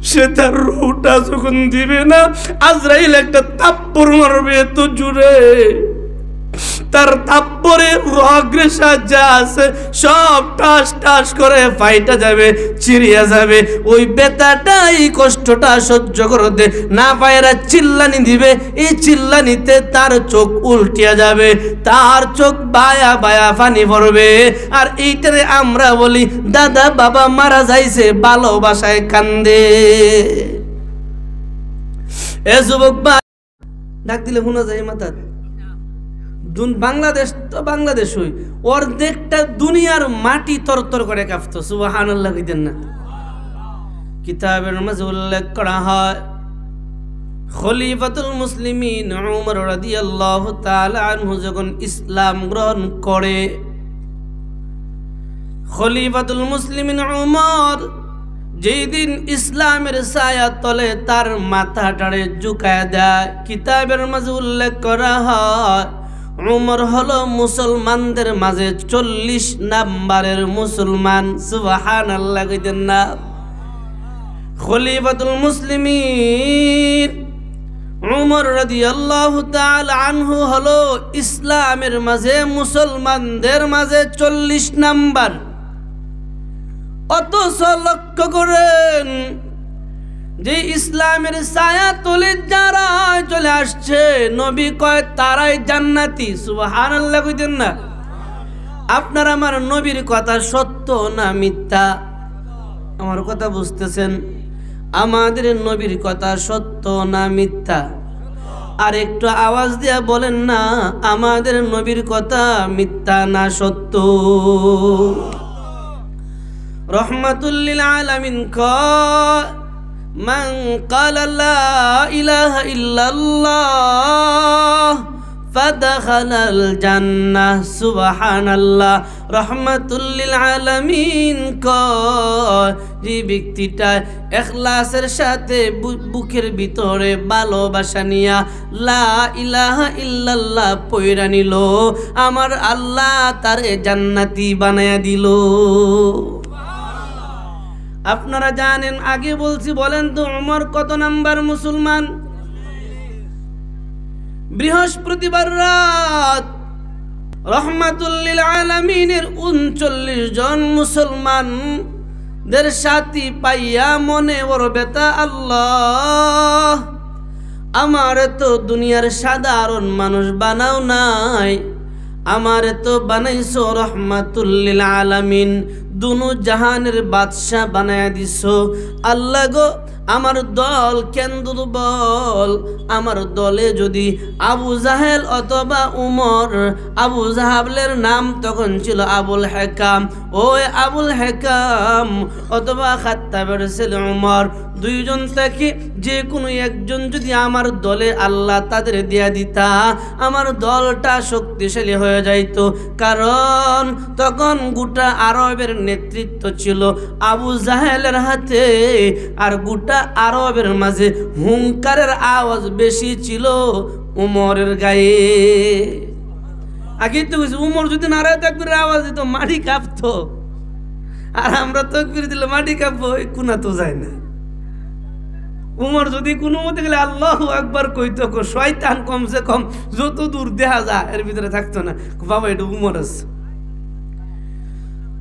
সে তার রূহটা যখন দিবে না, আজরাইল একটা থাপ্পড় মারবে এত জোরে, তার থাপ্পড়ে রগ্রেসা যা আছে সব টাস টাস করে ফাইটা যাবে, চিরিয়া যাবে। ওই ব্যথাটা, এই কষ্টটা সহ্য করতে না পায়রা চিল্লানি দিবে। এই চিল্লানিতে তার চোখ উল্টিয়া যাবে, তার চোখ বায়া বায়া পানি পড়বে। আর এইটারে আমরা বলি দাদা বাবা মারা যাইছে, ভালোবাসায় কান্দে। এ যুবক ভাই, ডাক দিলে শোনা যায় মাথা। বাংলাদেশ তো বাংলাদেশ হই, অর্ধেকটা দুনিয়ার মাটি তরতর করে কাঁপতো। সুবহানাল্লাহ কইতেন না? কিতাবের মাঝে উল্লেখ করা হয়, খলিফাতুল মুসলিমিন উমর রাদিয়াল্লাহু তাআলা আনহু যখন ইসলাম গ্রহণ করে, খলিফাতুল মুসলিমিন উমর যেই দিন ইসলামের ছায়া তলে তার মাথাটারে ঝুঁকায় দেয়, কিতাবের মাঝে উল্লেখ করা হয় উমর হলো মুসলমানদের মাঝে 40 নাম্বারের মুসলমান। সুবহানাল্লাহ কইতেন না? খলিফাতুল মুসলিমিন উমর রাদিয়াল্লাহু তাআলা আনহু হলো ইসলামের মাঝে মুসলমানদের মাঝে 40 নাম্বার। অথচ লক্ষ্য করেন, যে ইসলামের ছায়া তলে যারা চলে আসছে, নবী কয় তারাই জান্নাতি। সুবহানাল্লাহ কইতেন না? আপনার আমার নবীর কথা সত্য না মিথ্যা? আমার কথা বুঝতেছেন? আমাদের নবীর কথা সত্য না মিথ্যা? আর একটু আওয়াজ দিয়া বলেন না, আমাদের নবীর কথা মিথ্যা না সত্য? রহমাতুল লিল আলামিন কয়, মান ক্বালা লা ইলাহা ইল্লাল্লাহ ফাদাখালাল জান্নাহ। সুবহানাল্লাহ। রহমাতুল লিল আলামিন কয়, যে ব্যক্তিটা ইখলাসের সাথে বুকের ভিতরে ভালোবাসা নিয়া লা ইলাহা ইল্লাল্লাহ পয়রা নিল, আমার আল্লাহ তারে জান্নাতি বানায়া দিল। আপনারা জানেন, আগে বলছি, বলেন তো উমর কত নাম্বার মুসলমান? বৃহস্পতিবার রাত রহমাতুল লিল আলামিনের 39 জন মুসলমানদের সাথী পাইয়া মনে বড় ব্যথা, আল্লাহ আমার তো দুনিয়ার সাধারণ মানুষ বানাও নাই, আমার তো বানাইছো রহমাতুল লিল আলামিন, দুনো জাহানের বাদশা বানায়া দিছো। আল্লাহ গো, আমার দল কেন দুর্বল, আমার দলে যদি আবু জাহেল অথবা উমর, আবু জাহাবলের নাম তখন ছিল আবুল হেকাম, ওই আবুল হেকাম অথবা খাত্তাবের ছেলে উমর, দুইজন থেকে যে কোনো একজন যদি আমার দলে আল্লাহ তাদের দিয়া দিতা, আমার দলটা শক্তিশালী হয়ে যাইত। কারণ তখন গোটা আরবের নেতৃত্ব ছিল আবু জাহেলের হাতে, আর গোটা আরবের মাঝে হুঙ্কারের আওয়াজ বেশি ছিল উমরের গায়ে। আগে তো উমর যদি নারায় তাকবীরের আওয়াজ দিত, মাটি কাঁপতো। আর আমরা তাকবীর দিলে মাটি কাঁপবো, কোনা তো যায় না। উমর যদি কোনো মতে গেলে আল্লাহু আকবার কইতো, শয়তান কমসে কম যত দূর দেখা যায় এর ভিতরে থাকতো না, বাবা এটা উমর আছে।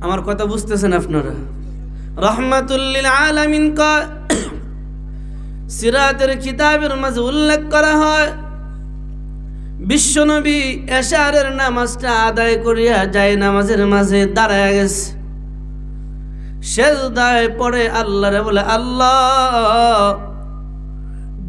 আমার কথা বুঝতেছেন আপনারা? রহমাতুল লিল আলামিন কয়, সিরাতের কিতাবের মাঝে উল্লেখ করা হয়, বিশ্বনবী এশারের নামাজটা আদায় করিয়া যায় নামাজের মাঝে দাঁড়ায়া গেছে, সেজদায় পড়ে আল্লাহরে বলে, আল্লাহ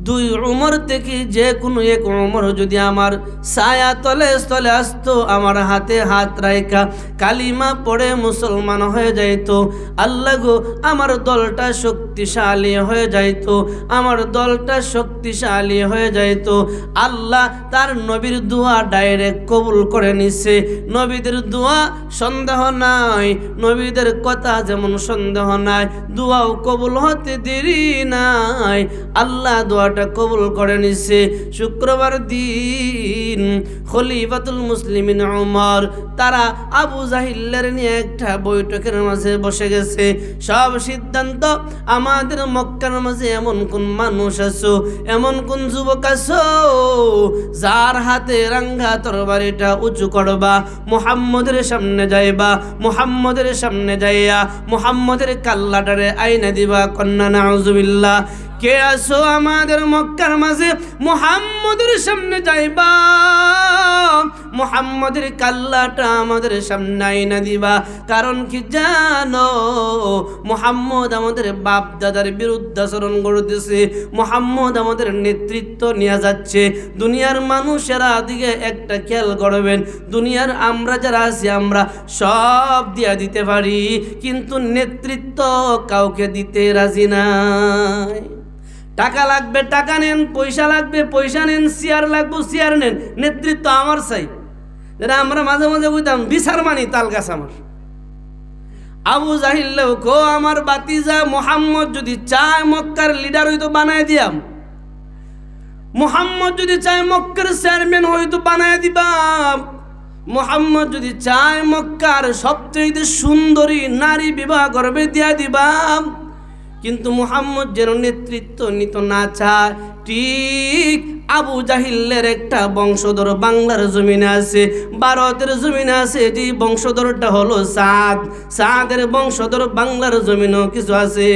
দুই উমর থেকে যে কোনো এক উমর যদি আমার ছায়া তলে স্থলে আসতো, আমার হাতে হাত রাইখা কালিমা পড়ে মুসলমান হয়ে যাইতো, আল্লাহ গো আমার দলটা শক্তিশালী হয়ে যাইতো, আমার দলটা শক্তিশালী হয়ে যাইতো। আল্লাহ তার নবীর দোয়া ডাইরেক্ট কবুল করে নিছে। নবীদের দোয়া সন্দেহ নাই, নবীদের কথা যেমন সন্দেহ নাই, দোয়াও কবুল হতে দেরি নাই। আল্লাহ দোয়া দোয়াটা কবুল করে নিছে। শুক্রবার দিন খলিফাতুল মুসলিমিন ওমর তারা আবু জাহিল্লার নিয়ে একটা বৈঠকের মাঝে বসে গেছে। সব সিদ্ধান্ত, আমাদের মক্কার মাঝে এমন কোন মানুষ আছো, এমন কোন যুবক আছো যার হাতে রাঙ্গা তরবারিটা উঁচু করবা, মুহাম্মদের সামনে যাইবা, মুহাম্মদের সামনে যাইয়া মুহাম্মদের কাল্লাটারে আইনা দিবা। কন্যা নাউজুবিল্লাহ। কে আসো আমাদের মক্কার মাঝে মুহাম্মদের সামনে যাইবা, মুহাম্মদের কাল্লাটা আমাদের সামনে আইনা দিবা? কারণ কি জানো, মুহাম্মদ আমাদের বাপ দাদার বিরুদ্ধাচরণ করতেছে, মুহাম্মদ আমাদের নেতৃত্ব নিয়ে যাচ্ছে। দুনিয়ার মানুষেরা দিকে একটা খেয়াল করবেন, দুনিয়ার আমরা যারা আছি আমরা সব দিয়া দিতে পারি, কিন্তু নেতৃত্ব কাউকে দিতে রাজি নাই। টাকা লাগবে টাকা নেন, পয়সা লাগবে পয়সা নেন, চেয়ার লাগবে চেয়ার নেন, নেতৃত্ব আমার চাই। যেটা আমরা মাঝে মাঝে বুঝতাম বিচার মানি তাল গাছ আমার। আবু জাহিল্লাও কো আমার বাতিজা মুহাম্মদ যদি চায় মক্কার লিডার হইতো বানায় দিয়াম, মুহাম্মদ যদি চায় মক্কার চেয়ারম্যান হইতো বানায় দিবাম, মুহাম্মদ যদি চায় মক্কার সবচেয়ে সুন্দরী নারী বিবাহ করবে দিয়া দিবাম। কিন্তু মুহাম্মদ যেন নেতৃত্ব নিত না চায়। ঠিক আবু জাহিল্লের একটা বংশধর বাংলার জমিনে আছে, ভারতের জমিনে আছে, যে বংশধরটা হলো সাদ। সাদের বংশধর বাংলার জমিনেও কিছু আছে।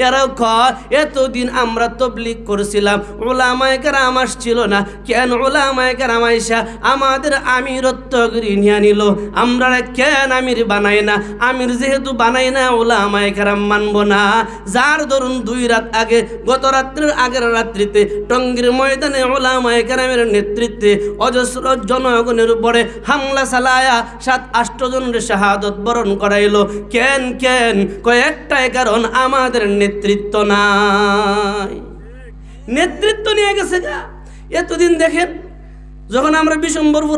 এরাও কয় এতদিন আমরা তবলিগ করছিলাম, উলামায়ে কেরাম আসছিল না, কেন উলামায়ে কেরাম আইসা আমাদের আমিরত্ব নিয়ে নিল, আমরা কেন আমির বানাই না? আমির যেহেতু বানাই না, উলামায়ে কেরাম মানব না। যার ধরুন 2 রাত আগে, গত রাত্রের আগের রাত্রিতে টঙ্গীর ময়দানে উলামায়ে কেরামের নেতৃত্বে অজস্র জনগণের উপরে হামলা চালায়া 7-8 জনের শাহাদত বরণ করাইল। কেন কেন? কয়েকটাই কারণ, আমাদের নেতৃত্ব নাই। নেতৃত্ব নিয়ে গেছে গা। এতদিন দেখেন, যখন আমরা বিশম্বরপুর,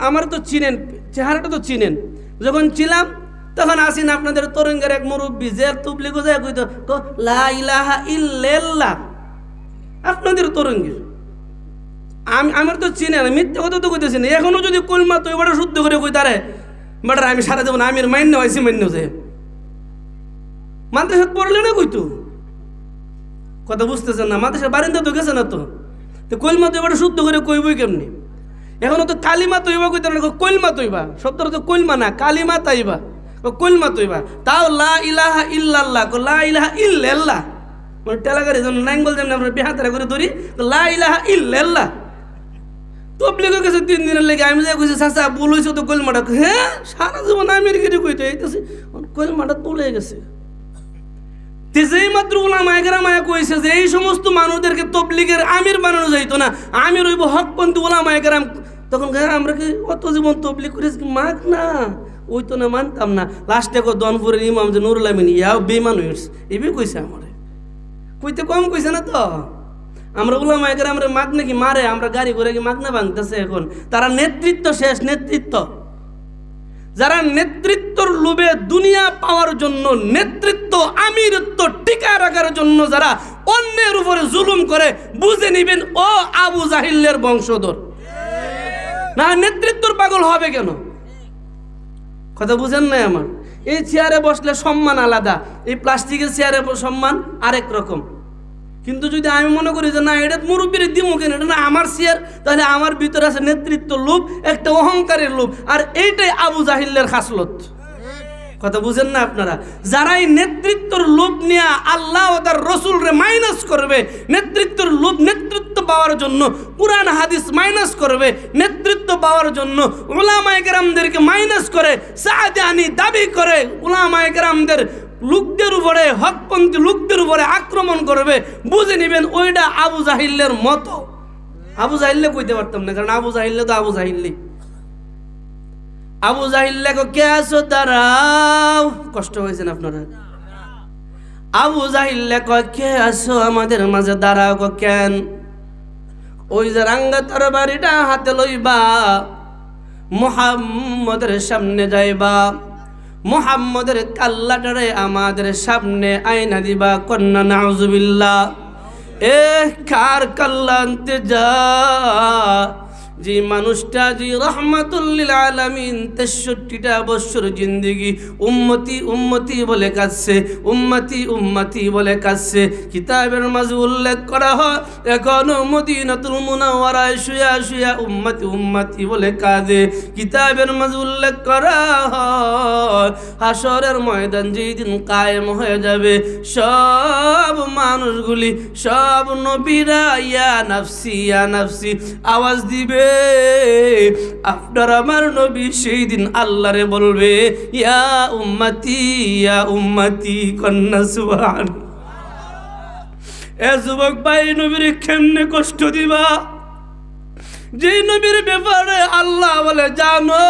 আমার তো চিনেন, চেহারাটা তো চিনেন, যখন ছিলাম তখন আসিন আপনাদের তরঙ্গের এক মুরব্বী যে তুবলিগো যায় কইতো লা ইলাহা ইল্লাল্লাহ, আপনাদের তরঙ্গের। আমার তো চিনে না, মিথ্যে কথা তো কইতেছি না। এখনো যদি কলমা তো এবারে শুদ্ধ করে কই তারে বেটার আমি সারা দেবো না, আমির মান্য হয়েছি মান্য যে মাদ্রাসা পড়লে না কইতো কথা বুঝতেছেন না, মাদ্রাসা বারিন্দা তো গেছে না, তো কলমা তো এবারে শুদ্ধ করে কইবই কেমনি? এখনো তো কালিমা তৈবা কইতে না, কলমা তৈবা শব্দটা তো কলমা না, কালিমা তাইবা, কলমা তৈবা। তাও লা ইলাহা ইল্লাল্লাহ, লা ইলাহা ইল্লাল্লাহ মানে টেলাগারি যখন নাঙ্গল যেমন আমরা বেহাতারা করে ধরি, লা ইলাহা ইল্লাল্লাহ। তবলিগের কাছে 3 দিনের লেগে আমি যাই কইছি চাচা ভুল হয়েছে তো কলমাটা, হ্যাঁ সারা জীবন আমির গিরি কইতে এইতেছে, কলমাটা তুলে গেছে। যেই মাত্র উলামায়ে কেরাম কইছে যে এই সমস্ত মানুষদেরকে তবলিগের আমির বানানো যাইতো না, আমির হইব হকপন্থী উলামায়ে কেরাম, তখন আমরা কি অত জীবন তবলিগ করেছি মাগ না, ওই তো না মানতাম না। লাস্টে দনপুরের ইমাম যে নুরুল আমিন ইয়াও বেমান হয়েছে, এবার কইছে আমারে, কইতে কম কইছে না তো। আমরা উলামায়ে কেরাম আমরা মাগ নাকি মারে, আমরা গাড়ি করে কি মাগ না ভাঙতেছে এখন। তারা নেতৃত্ব শেষ, নেতৃত্ব। যারা নেতৃত্বর লোভে দুনিয়া পাওয়ার জন্য, নেতৃত্ব আমিরত্ব টিকায় রাখার জন্য যারা অন্যের উপরে জুলুম করে, বুঝে নিবেন ও আবু জাহিল্লের বংশধর। না নেতৃত্বর পাগল হবে কেন? কথা বুঝেন নাই আমার? এই চেয়ারে বসলে সম্মান আলাদা, এই প্লাস্টিকের চেয়ারে সম্মান আরেক রকম। কিন্তু যদি আমি মনে করি যে না এটা মুরব্বীর দিমু কেন, এটা না আমার চেয়ার, তাহলে আমার ভিতরে আছে নেতৃত্ব লোভ, একটা অহংকারের লোভ, আর এইটাই আবু জাহিল্লের খাসলত। কথা বুঝেন না আপনারা? যারা এই নেতৃত্বর লোভ নিয়ে আল্লাহ ও তার রসুলরে মাইনাস করবে, নেতৃত্বর লোভ, নেতৃত্ব পাওয়ার জন্য কুরআন হাদিস মাইনাস করবে, নেতৃত্ব পাওয়ার জন্য উলামায়ে কেরামদেরকে মাইনাস করে, সাহাদানি দাবি করে, উলামায়ে কেরামদের লোকদের উপরে, হকপন্থী লোকদের উপরে আক্রমণ করবে, বুঝে নেবেন ওইটা আবু জাহিল্লের মতো। আবু জাহিল্লে কইতে পারতাম না, কারণ আবু জাহিল্লে তো আবু জাহিল্লে। আবু জাহিল্লে কে আছো দাঁড়াও, কষ্ট হয়েছেন আপনারা? আবু জাহিল্লে কয় কে আছো আমাদের মাঝে দাঁড়াও, কেন? ওই যে রাঙ্গা তরবারিটা হাতে লইবা, মুহাম্মদের সামনে যাইবা, মুহাম্মদের কাল্লাটারে আমাদের সামনে আয়না দিবা। কন্যা নাউজুবিল্লাহ। কার কাল্লা আনতে যা যে মানুষটা যে রহমাতুল লিল আলামিন ৬৩টা বছর জিন্দেগি উম্মতি উম্মতি বলে কাঁদছে, উম্মতি উম্মতি বলে কাঁদছে। কিতাবের মাঝে উল্লেখ করা হয় এখনো মদিনাতুল মুনাওয়ারায় শুয়া শুয়া উম্মতি উম্মতি বলে কাঁদে। কিতাবের মাঝে উল্লেখ করা হয় হাসরের ময়দান যেদিন কায়েম হয়ে যাবে সব মানুষগুলি সব নবীরা ইয়া নাফসি আওয়াজ দিবে। আপনার আমার নবী সেই দিন আল্লাহরে বলবে ইয়া উম্মতি কন্যা সুবহান। এ যুবক ভাই, নবীর কেমনে কষ্ট দিবা? যে নবীর ব্যাপারে আল্লাহ বলে জানো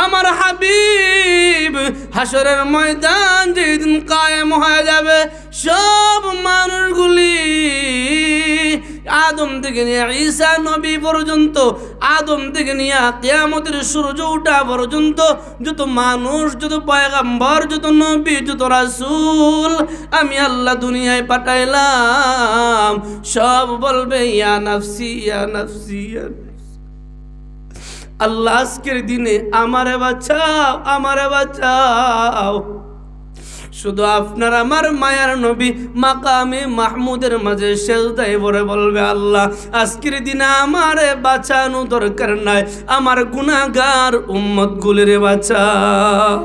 আমার হাবিব হাসরের ময়দান যেদিন কায়েম হয়ে যাবে সব মানুষগুলি আদম থেকে নিয়ে ঈসা নবী পর্যন্ত, আদম থেকে নিয়ে কিয়ামতের সূর্য ওঠা পর্যন্ত যত মানুষ, যত পয়গম্বর, যত নবী, যত রাসূল আমি আল্লাহ দুনিয়ায় পাঠাইলাম সব বলবে ইয়া নাফসি ইয়া নাফসি ইয়া নাফসি। আল্লাহ আজকের দিনে আমারে বাঁচাও আমারে বাঁচাও। শুধু আপনার আমার মায়ার নবী মাকামে মাহমুদের মাঝে সেজদায় পড়ে বলবে আল্লাহ আজকের দিনে আমারে বাঁচানো দরকার নাই, আমার গুনাহগার উম্মত গুলিরে বাঁচাও।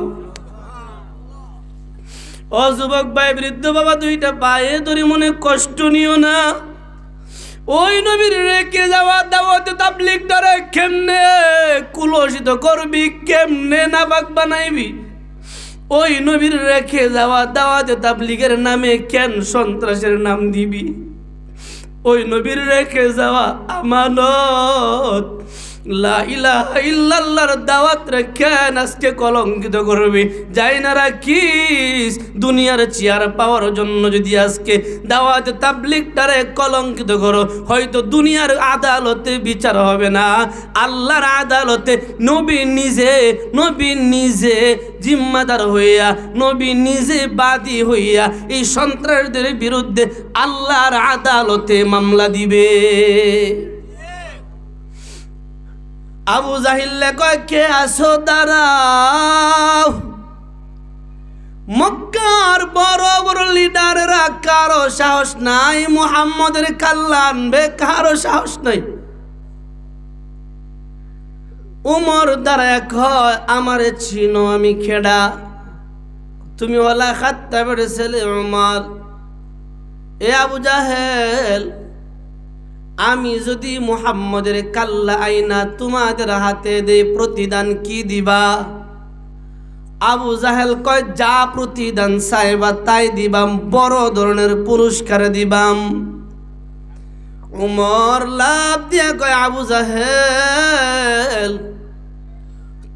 ও যুবক ভাই, বৃদ্ধ বাবা, দুইটা পায়ে ধরে মনে কষ্ট নিও না। ওই নবীর রেখে যাওয়া দাওয়াতে তাবলীগ দ্বারা কেমনে কুলসিত করবি, কেমনে নাপাক বানাইবি? ওই নবীর রেখে যাওয়া দাওয়াতে তাবলীগের নামে কেন সন্ত্রাসের নাম দিবি? ওই নবীর রেখে যাওয়া আমানত লা ইলাহা ইল্লাল্লাহর দাওয়াত রেখে আজকে কলঙ্কিত করবি। যাই না রাখিস দুনিয়ার চেয়ার পাওয়ার জন্য যদি আজকে দাওয়াতে তাবলীগটারে কলঙ্কিত করো, হয়তো দুনিয়ার আদালতে বিচার হবে না, আল্লাহর আদালতে নবী নিজে জিম্মাদার হইয়া, নবী নিজে বাদী হইয়া এই সন্ত্রাসীদের বিরুদ্ধে আল্লাহর আদালতে মামলা দিবে। আবু জাহিল কয় কে আসো দাঁড়াও, মক্কার বড় বড় লিডাররা কারো সাহস নাই, মুহাম্মদের কাল্লা আনবে কারো সাহস নাই। উমর দাঁড়ায় কয় আমারে চিনো আমি খেডা, তুমি ওলা খাত্তাবের ছেলে উমর। এ আবু জাহেল, আমি যদি মুহাম্মদের কাল্লা আইনা তোমাদের হাতে দে প্রতিদান কি দিবা? আবু জাহেল কয় যা প্রতিদান চাইবা তাই দিবাম, বড় ধরনের পুরস্কার দিবাম। উমর লাভ দিয়া কয় আবু জাহেল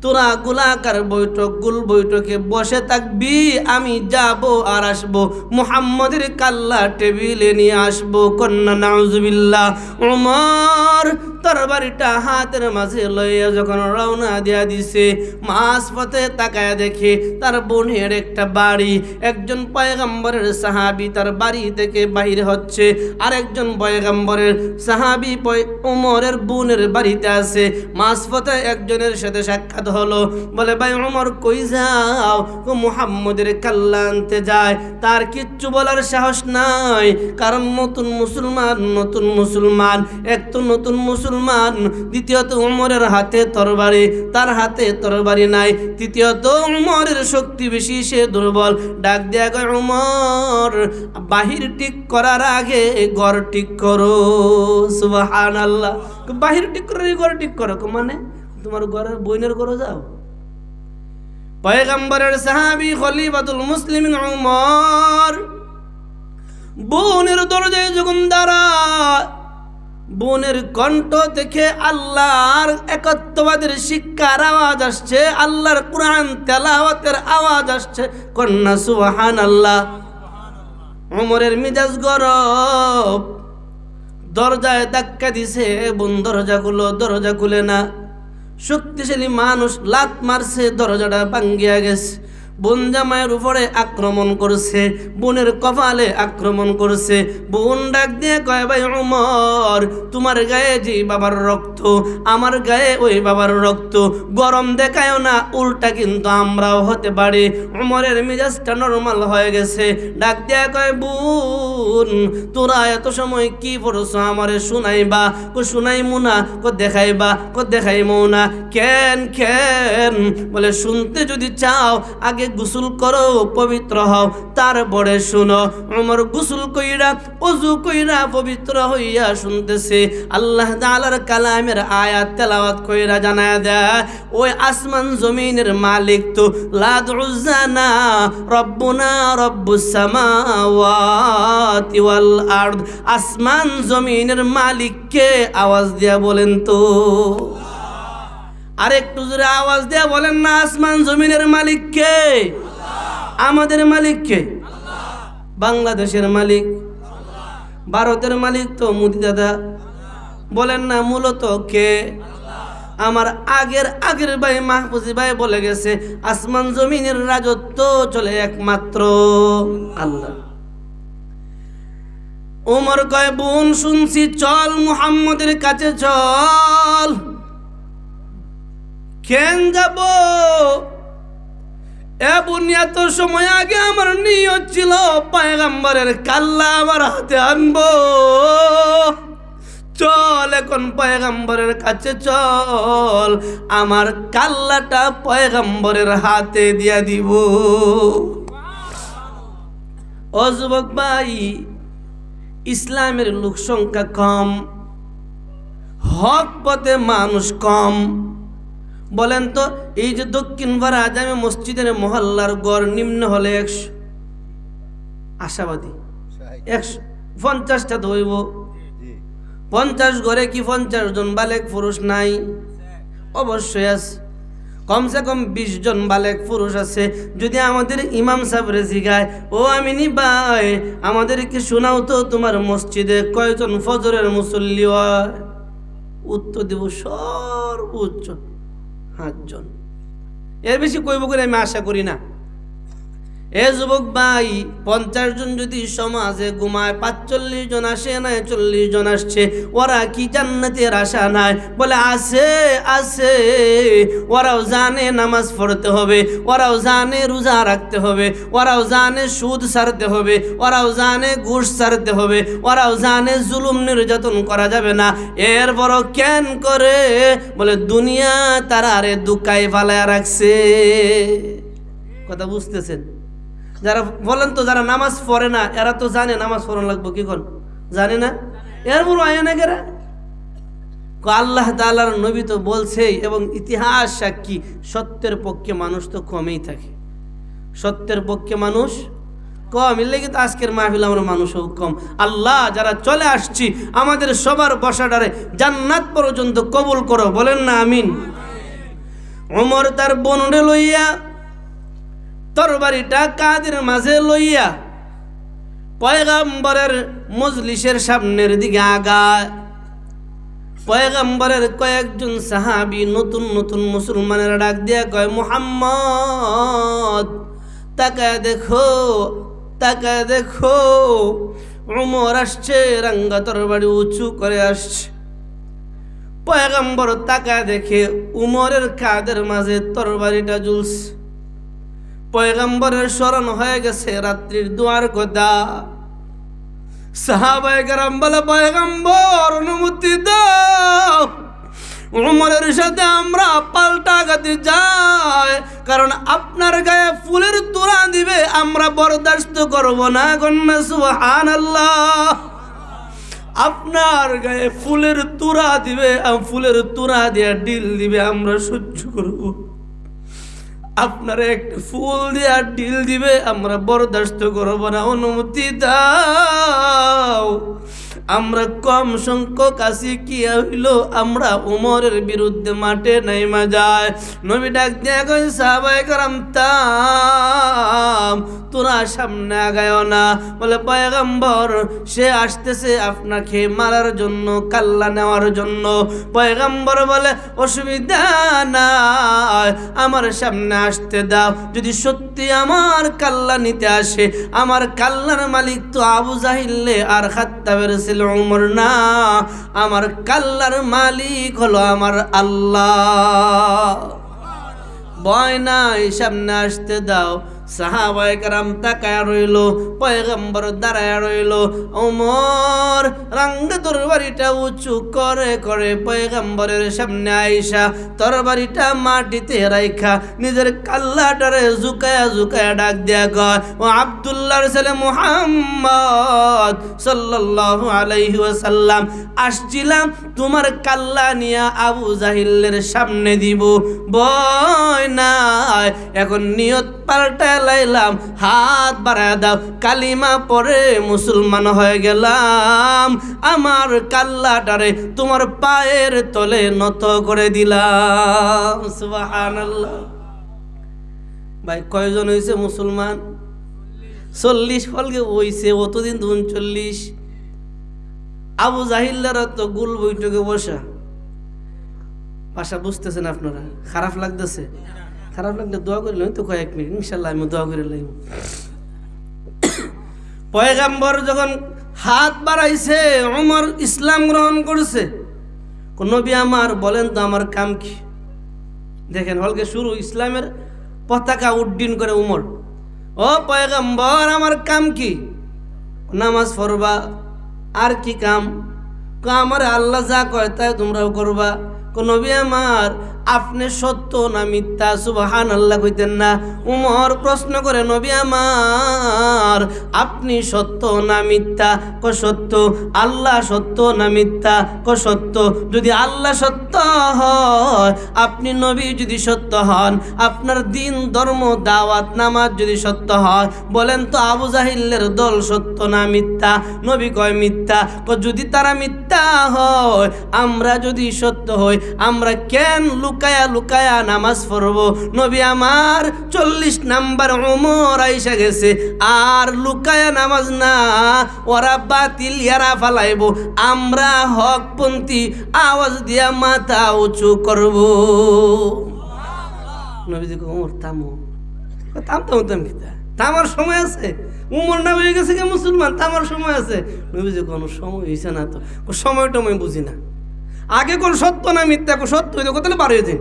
তোরা গোলাকার বৈঠক গোল বৈঠকে বসে থাকবি, আমি যাব আর আসবো, মুহাম্মদের কাল্লা টেবিলে নিয়ে আসবো। কন্যা নাউজুবিল্লাহ। উমর তরবারিটা হাতের মাঝে লইয়া যখন রওনা দিয়া দিছে, মাঝ পথে তাকায় দেখে তার বোনের একটা বাড়ি, একজন পয়গম্বরের সাহাবী তার বাড়ি থেকে বাহির হচ্ছে, আর একজন পয়গম্বরের সাহাবী উমরের বোনের বাড়িতে আছে। মাঝ পথে একজনের সাথে সাক্ষাৎ হলো, বলে ভাই উমর কই যাও? মুহাম্মদের কাল্লা আনতে যায়। তার কিচ্ছু বলার সাহস নাই, কারণ নতুন মুসলমান এক তো নতুন মুসলমান, দ্বিতীয়ত উমরের হাতে তরবারি, তার হাতে তরবারি নাই, তৃতীয়ত উমরের শক্তি বেশি, সে দুর্বল। ডাক দেয়া কয় উমর বাহির ঠিক করার আগে ঘর ঠিক করো। সুবহানাল্লাহ। বাহির ঠিক করে ঘর ঠিক করো মানে তোমার ঘরের বইনের ঘরে যাও। পয়গম্বরের সাহাবী খলিফাতুল মুসলিমিন উমর বোনের দরজায় যখন দাঁড়ায়, বোনের কণ্ঠ থেকে আল্লাহর একত্ববাদের শিক্ষার আওয়াজ আসছে, আল্লাহর কোরআন তেলাওয়াতের আওয়াজ আসছে। কন্যা সুবহানাল্লাহ। উমরের মিজাজ গরম, দরজায় ধাক্কা দিছে, বোন দরজা খুলে না। শক্তিশালী মানুষ লাত মারছে, দরজাটা ভাঙ্গিয়া গেছে। বোন জামাইয়ের উপরে আক্রমণ করছে, বোনের কপালে আক্রমণ করছে। বোন ডাক দিয়ে কয়, ভাই উমর, তোমার গায়ে যে বাবার রক্ত, আমার গায়ে ওই বাবার রক্ত, গরম দেখায়ও না, উল্টা কিন্তু আমরাও হতে পারি। উমরের মেজাজটা নরমাল হয়ে গেছে, ডাক দিয়ে কয়, বোন তোরা এত সময় কি পড়ছ আমারে শুনাইবা? কো শুনাইমু না। কো দেখাইবা? কো দেখাইমু না। কেন কেন? বলে শুনতে যদি চাও আগে গোসল করো, পবিত্র হও, তারপরে শুনো। উমর গোসল কইরা ওযু কইরা পবিত্র হইয়া শুনতেছে। আল্লাহ তাআলার কালামের আয়াত তেলাওয়াত কইরা জানায়া দেয়, ওই আসমান জমিনের মালিক তো লাদউজ্জানা রব্বুনা রব্বুস সামাওয়াতি ওয়াল আরদ। আসমান জমিনের মালিককে আওয়াজ দিয়া বলেন তো, আর একটু জোরে আওয়াজ দিয়া বলেন না, আসমান জমিনের মালিক কে? আমাদের মালিক কে? বাংলাদেশের মালিক? ভারতের মালিক তো মোদি দাদা। বলেন না মূলত কে? আমার আগের ভাই মাহফুজি ভাই বলে গেছে, আসমান জমিনের রাজত্ব চলে একমাত্র আল্লাহ। ওমর কয়, বোন শুনছি, চল মুহাম্মদের কাছে চল। কেন যাব? এ বুনিয়া তো সময় আগে আমার নিয়ত ছিল পয়গম্বরের কাল্লা আমার হাতে আনবো। চল এখন পয়গম্বরের কাছে চল, আমার কাল্লাটা পয়গম্বরের হাতে দিয়া দিব। ও যুবক ভাই, ইসলামের লোক সংখ্যা কম, হক পথে মানুষ কম। বলেন তো, এই যে দক্ষিণ পাড়া জামে মসজিদের মহল্লার গড় নিম্ন হলে 100, আশাবাদী 150টা ধরব। 50 ঘরে কি 50 জন বালেক পুরুষ নাই? অবশ্যই আছে, কমসে কম 20 জন বালেক পুরুষ আছে। যদি আমাদের ইমাম সাহেবরে জিগায়, ও আমিনি ভাই, আমাদেরকে শোনাও তো তোমার মসজিদে কয়জন ফজরের মুসল্লি হয়? উত্তর দেব সর্বোচ্চ 5 জন। এর বেশি কইব করে আমি আশা করি না। এ যুবক ভাই, 50 জন যদি সমাজে ঘুমায়, 45 জন আসে না, 40 জন আসছে, ওরা কি জান্নাতের আশা নাই? বলে আছে আছে। ওরাও জানে নামাজ পড়তে হবে, ওরাও জানে রোজা রাখতে হবে, ওরাও জানে সুদ ছাড়তে হবে, ওরাও জানে ঘুষ ছাড়তে হবে, ওরাও জানে জুলুম নির্যাতন করা যাবে না। এরপরও কেন করে? বলে দুনিয়া তারা আরে দুকায় ফালায় রাখছে। কথা বুঝতেছেন? যারা বলেন তো, যারা নামাজ পড়ে না, এরা তো জানে নামাজ পড়ানো লাগবো, কি কোন জানে না? এরপর আয় না কেরা? আল্লাহ তাআলার নবী তো বলছেই, এবং ইতিহাস সাক্ষী, সত্যের পক্ষে মানুষ তো কমই থাকে। সত্যের পক্ষে মানুষ কম, এর লেগে তো আজকের মাহফিল আমরা মানুষও কম। আল্লাহ যারা চলে আসছি, আমাদের সবার বসাডারে জান্নাত পর্যন্ত কবুল করো, বলেন না আমিন। ওমর তার বোনরে লইয়া তরবারিটা কাঁধের মাঝে লইয়া পয়গম্বরের মজলিসের সামনের দিকে আগায়। পয়গম্বরের কয়েকজন সাহাবী নতুন নতুন মুসলমানের ডাক দিয়া কয়, মুহাম্মদ তাকায় দেখো, তাকায় দেখো, উমর আসছে, রাঙ্গা তরবারি উঁচু করে আসছে। পয়গম্বর তাকায় দেখে উমরের কাঁধের মাঝে তরবারিটা ঝুলছে। পয়গম্বরের স্মরণ হয়ে গেছে রাত্রির দুয়ার কথা। সাহাবায়ে কেরাম বলে, পয়গম্বর অনুমতি দাও, উমরের সাথে আমরা পাল্টা গাতে যাই, কারণ আপনার গায়ে ফুলের তোড়া দিবে, আমরা বরদাস্ত করব না। কন্যা সুবহানাল্লাহ। আপনার গায়ে ফুলের তোড়া দিবে, ফুলের তোড়া দিয়ে ডিল দিবে, আমরা সহ্য করব। আপনারা একটা ফুল দিয়ে ডিল দিবে, আমরা বরদাস্ত করব না, অনুমতি দাও। আমরা কম সংখ্যক আছি, কি হইল আমরা উমরের বিরুদ্ধে মাঠে নাইমা যায়। নবী ডাক দিয়া কই সাহাবায়ে কেরাম তোরা সামনে আগায়ও না। বলে পয়গম্বর সে আসতেছে আপনাকে মারার জন্য, কাল্লা নেওয়ার জন্য। পয়গম্বর বলে অসুবিধা নাই, আমার সামনে আসতে দাও। যদি সত্যি আমার কাল্লা নিতে আসে, আমার কাল্লার মালিক তো আবু জাহিল আর খাত্তাবের ছিল উমর না, আমার কাল্লার মালিক হলো আমার আল্লাহ। ভয় নাই, সামনে আসতে দাও। সাহাবায়ে কেরাম তাকায় রইল, পয়গম্বর দাঁড়ায় রইল। ওমর রাঙ্গা তরবারিটা উঁচু করে করে পয়গম্বরের সামনে আইসা তরবারিটা মাটিতে রাইখা নিজের কাল্লাটারে ঝুকায়া ঝুকায়া ডাক দিয়া কয়, ও আব্দুল্লাহর ছেলে মুহাম্মদ সাল্লাল্লাহু আলাইহি ওয়াসাল্লাম, আসছিলাম তোমার কাল্লা নিয়া আবু জাহিলের সামনে দিব। ভয় নাই, এখন নিয়ত পাল্টা লাইলাম, হাত বাড়ায় দাও, কালিমা পরে মুসলমান হয়ে গেলাম, আমার কাল্লাটারে তোমার পায়ের তলে নত করে দিলাম। সুবহানাল্লাহ। ভাই কয়জন হয়েছে মুসলমান? 40 ফলকে হইছে, অতদিন 39। আবু জাহিল্লারা তো গুল বৈঠকে বসা। ভাষা বুঝতেছেন আপনারা? খারাপ লাগতেছে? খারাপ লাগলে দোয়া করিল তো কয়েক মিনিট, ইনশাল্লাহ আমি দোয়া করে লাইব। পয়গম্বর যখন হাত বাড়াইছে, ওমর ইসলাম গ্রহণ করছে। নবী আমার বলেন তো আমার কাম কি? দেখেন হলকে শুরু, ইসলামের পতাকা উড্ডীন করে উমর। ও পয়গম্বর আমার কাম কি? নামাজ পড়বা। আর কি কাম? আমার আল্লাহ যা কয় তাই তোমরাও করবা। নবী আমার আপনি সত্য না মিথ্যা? সুবহানাল্লাহ কইতেন না। উমর প্রশ্ন করে, নবী আমার আপনি সত্য না মিথ্যা? সত্য। আল্লাহ সত্য না মিথ্যা? সত্য। যদি আল্লাহ সত্য হয়, আপনি নবী যদি সত্য হন, আপনার দিন ধর্ম দাওয়াত নামাজ যদি সত্য হয়, বলেন তো আবু জাহিলের দল সত্য না মিথ্যা? নবী কয় মিথ্যা। যদি তারা মিথ্যা হয়, আমরা যদি সত্য হই, আমরা কেন লুকায়া লুকায়া নামাজ পড়বো? নবী আমার 40 নাম্বার উমর আইসা গেছে, আর লুকায়া নামাজ না, ওরা বাতিল ইয়ারা ফালাইব, আমরা হকপন্থী আওয়াজ দিয়া মাথা উঁচু করব। নবীজি উমর থামো। থামার সময় আছে? উমর না হয়ে গেছে মুসলমান, থামার সময় আছে? নবীজি কোনো সময় হয়েছে না তো। সময় টময় বুঝি না। আগে কোন সত্য না মিথ্যা? সত্য হইতে কোথায় বাড়িয়ে দিন।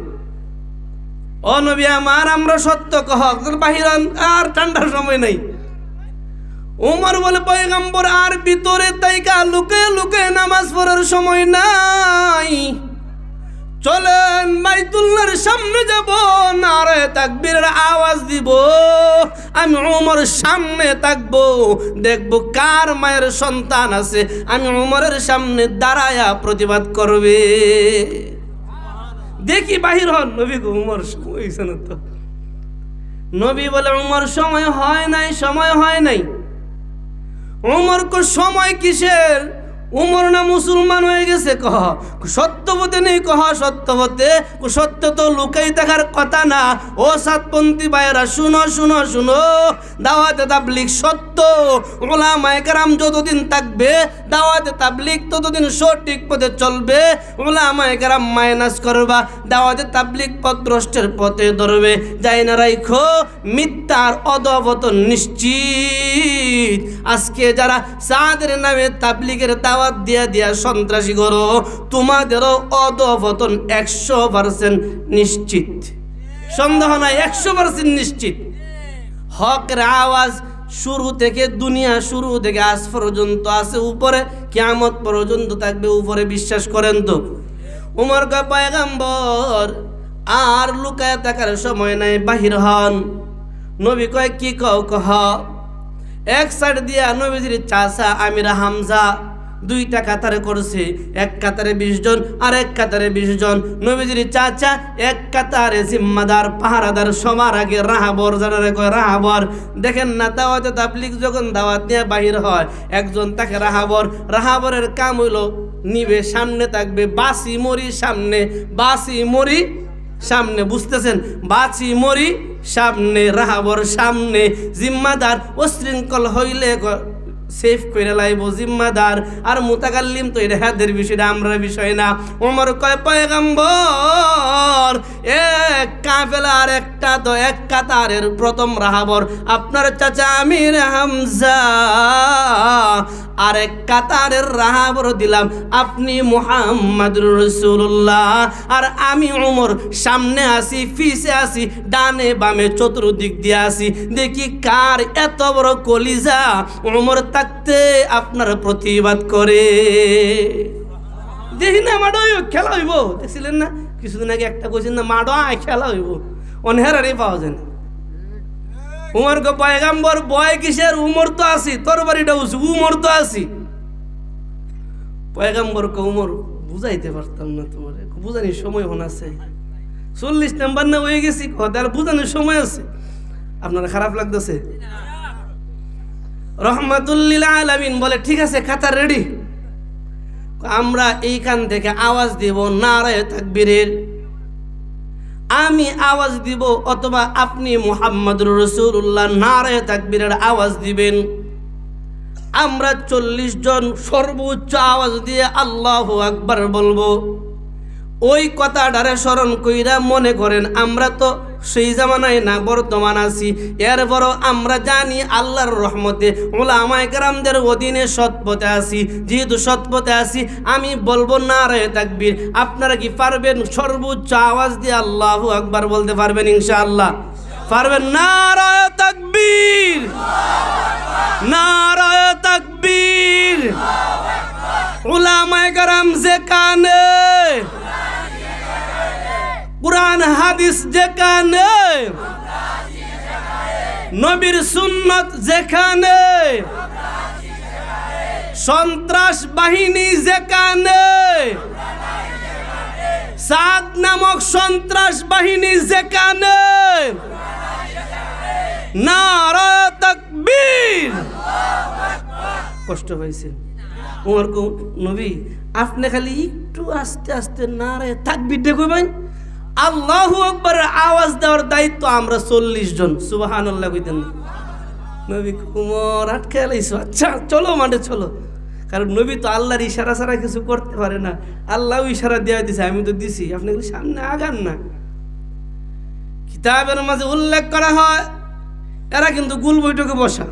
ও নবী আমার আমরা সত্য কহ, বাহির আর ঠান্ডার সময় নাই। উমর বলে পয়গম্বর আর ভিতরে তাইকা লুকে লুকে নামাজ পড়ার সময় নাই, চলেন বাইতুল্লাহর সামনে যাব, নারে তাকবীরের আওয়াজ দিব, আমি উমর সামনে থাকবো, দেখব কার মায়ের সন্তান আছে, আমি উমরের সামনে দাঁড়ায়া প্রতিবাদ করবে। দেখি বাহির হন। নবী উমর সময় হয়েছে না তো। নবী বলে উমর সময় হয় নাই, সময় হয় নাই। উমর কো সময় কিসের? উমর না মুসলমান হয়ে গেছে? কহ সত্যবতে নেই, কহ সত্যবতে। সত্য তো লুকাই থাকার কথা না। ও সাতপন্থী ভাইয়েরা শুনো শুনো শুনো, দাওয়াতে তাবলীগ সত্য। উলামায়ে কেরাম যতদিন থাকবে, দাওয়াতে তাবলীগ ততদিন সঠিক পথে চলবে। উলামায়ে কেরাম মাইনাস করবা, দাওয়াতে তাবলীগ পথভ্রষ্টের পথে ধরবে। যাই না রাইখো, মিথ্যার অধঃপতন নিশ্চিত। আজকে যারা সাদের নামে তাবলীগের দাওয়াত দিয়া দিয়া সন্ত্রাসী করো, তোমাদেরও অধঃপতন 100% নিশ্চিত। সন্দেহ নাই, 100% নিশ্চিত। হকের আওয়াজ শুরু থেকে, দুনিয়া শুরু থেকে আজ পর্যন্ত আছে, উপরে কিয়ামত পর্যন্ত থাকবে, উপরে বিশ্বাস করেন তো? উমর কয় পয়গম্বর আর লুকায় থাকার সময় নাই, বাহির হন। নবী কয় কি কও? কহ। এক সাইড দিয়া নবীজির চাচা আমির হামজা দুইটা কাতারে করছে, এক কাতারে 20 জন আর এক কাতারে 20 জন। নবীজির চাচা এক কাতারে জিম্মাদার পাহারাদার, সবার আগে রাহাবর, যারা কয় রাহাবর। দেখেন না, দাওয়াতে তাবলীগ যখন দাওয়াত নিয়ে বাহির হয়, একজন তাকে রাহাবর। রাহাবরের কাম হইল নিবে, সামনে থাকবে, বাসি মরি সামনে, বাসি মরি সামনে, বুঝতেছেন? বাসি মরি সামনে, রাহাবর সামনে। জিম্মাদার অশৃঙ্খল হইলে সেফ করে লাইব জিম্মাদার। আর মুতাকাল্লিম তো এটা হাদের বিষয়টা, আমরা বিষয় না। ওমর কয় পয়গম্বর, এক কাফেলার একটা তো এক কাতারের প্রথম রাহাবর আপনার চাচা আমির হামজা, আর এক কাতারের রাহাবর দিলাম আপনি মুহাম্মাদুর রাসূলুল্লাহ। আর আমি ওমর সামনে আসি, পিছে আসি, ডানে বামে চতুর্দিক দিয়ে আসি, দেখি কার এত বড় কলিজা ওমর থাকতে আপনার প্রতিবাদ করে। দেখি না মাডো খেলা হইব, দেখছিলেন না কিছুদিন আগে একটা কইছেন না, মাডো খেলা হইব, অনহেরারই পাওয়া যায় না। উমর গো পয়গাম্বর বয় কিসের, উমর তো আসি, তোর বাড়িটা উমর তো আসি। পয়গাম্বর কে উমর বুঝাইতে পারতাম না, তোমার বুঝানির সময় হন আছে, 40 নাম্বার না হয়ে গেছি, আর বুঝানোর সময় আছে। আপনারা খারাপ লাগতেছে? রহমাতুল্লিল আলামিন বলে ঠিক আছে, কাতার রেডি। আমরা এইখান থেকে আওয়াজ দিব নারায়ে তাকবীরের, আমি আওয়াজ দিব অথবা আপনি মুহাম্মাদুর রাসূলুল্লাহ নারায়ে তাকবীরের আওয়াজ দিবেন। আমরা 40 জন সর্বোচ্চ আওয়াজ দিয়ে আল্লাহু আকবার বলবো। ওই কথাটারে স্মরণ কইরা মনে করেন আমরা তো সেই জামানায় না, বর্তমান আছি। এরপরও আমরা জানি আল্লাহর রহমতে উলামায়ে কেরামদের অধীনে সৎপথে আছি। যেহেতু সৎপথে আছি, আমি বলবো নারায়ে তাকবীর। আপনারা কি পারবেন সর্বোচ্চ আওয়াজ দিয়ে আল্লাহু আকবার বলতে পারবেন? ইনশাআল্লাহ পারবেন। নারায়ে তাকবীর, নারায়ে তাকবীর। উলামায়ে কেরাম যেখানে, কুরআন হাদিস যেখানে, নবীর সুন্নত যেখানে, সন্ত্রাস বাহিনী যেখানে, সাদ নামক সন্ত্রাস বাহিনী যেখানে, নারায়ে তাকবীর। কষ্ট হয়েছে ওমর কো নবী, আপনি খালি একটু আস্তে আস্তে নারায়ে তাকবীর দেখবেন, আল্লাহু আকবারের আওয়াজ দেওয়ার দায়িত্ব আমরা 40 জন। সুবহানাল্লাহ কইতেন না? নবী উমর আটকে লাইছো, আচ্ছা চলো মাঠে চলো। কারণ নবী তো আল্লাহর ইশারা ছাড়া কিছু করতে পারে না, আল্লাহ ইশারা দেওয়া দিছে, আমি তো দিছি, আপনি সামনে আগান না। কিতাবের মাঝে উল্লেখ করা হয় এরা কিন্তু গুল বৈঠকে বসা।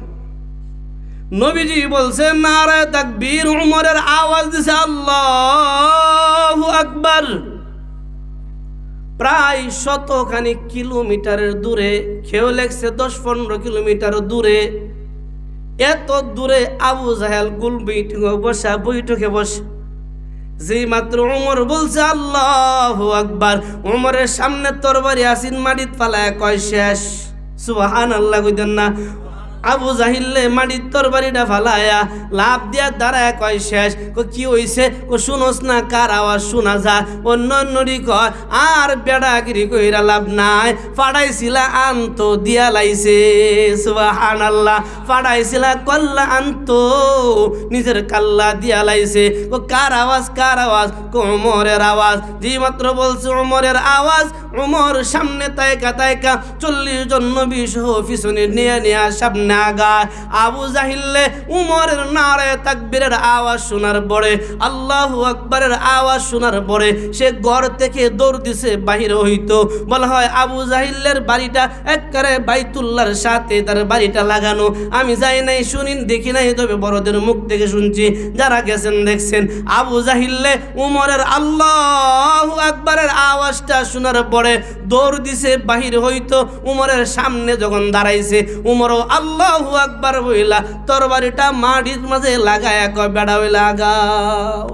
নবীজি বলছেন নারায়ে তাকবীর, উমরের আওয়াজ দিছে আল্লাহু আকবার। প্রায় 100 কিলোমিটারের দূরে, কেউ লেখছে 10-15 কিলোমিটার দূরে, এত দূরে আবু জাহেল গুল বৈঠকে বসে। যেই মাত্র উমর বলছে আল্লাহু আকবার, উমরের সামনে তরবারি আসিন মাটিত ফালায় কয় শেষ। সুবহানাল্লাহ কইতেন না? আবু জাহিল্লে মাটির তরবারিটা ফালায়া লাভ দিয়া দাঁড়ায় কয় শেষ। কি হইছে? শুনোস না কার আওয়াজ শোনা যা? অন্য অন্যরি কয় আর বেড়াগিরি কইরা লাভ নাই, ফাড়াইছিলা আন্ত দিয়া লাইছে। সুবহানাল্লাহ। ফাড়াইছিলা কল্লা আন্ত নিজের কাল্লা দিয়া লাইছে। কার আওয়াজ? কার আওয়াজ? ওমরের আওয়াজ। যে মাত্র বলছে ওমরের আওয়াজ, ওমর সামনে তাইকা তাইকা 40 জন নবী সহ পিছনে নিয়ে সামনে আগায়। আবু জাহিল্লে উমরের নারায়ে তাকবীরের আওয়াজ শোনার পরে, আল্লাহু আকবারের আওয়াজ শোনার পরে সে ঘর থেকে দৌড় দিছে বাহির হইতো। বলা হয় আবু জাহিল্লের বাড়িটা একবারে বাইতুল্লাহর সাথে তার বাড়িটা লাগানো। আমি যাই নাই, শুনিন, দেখি নাই, তবে বড়দের মুখ থেকে শুনছি, যারা গেছেন দেখছেন। আবু জাহিল্লে উমরের আল্লাহু আকবারের আওয়াজটা শোনার পরে দৌড় দিছে বাহির হইতো। উমরের সামনে যখন দাঁড়াইছে, উমরও আল্লাহু আকবার বইলা তরবারিটা মাটির মাঝে লাগায়া কয় বেড়া হইলা লাগাও।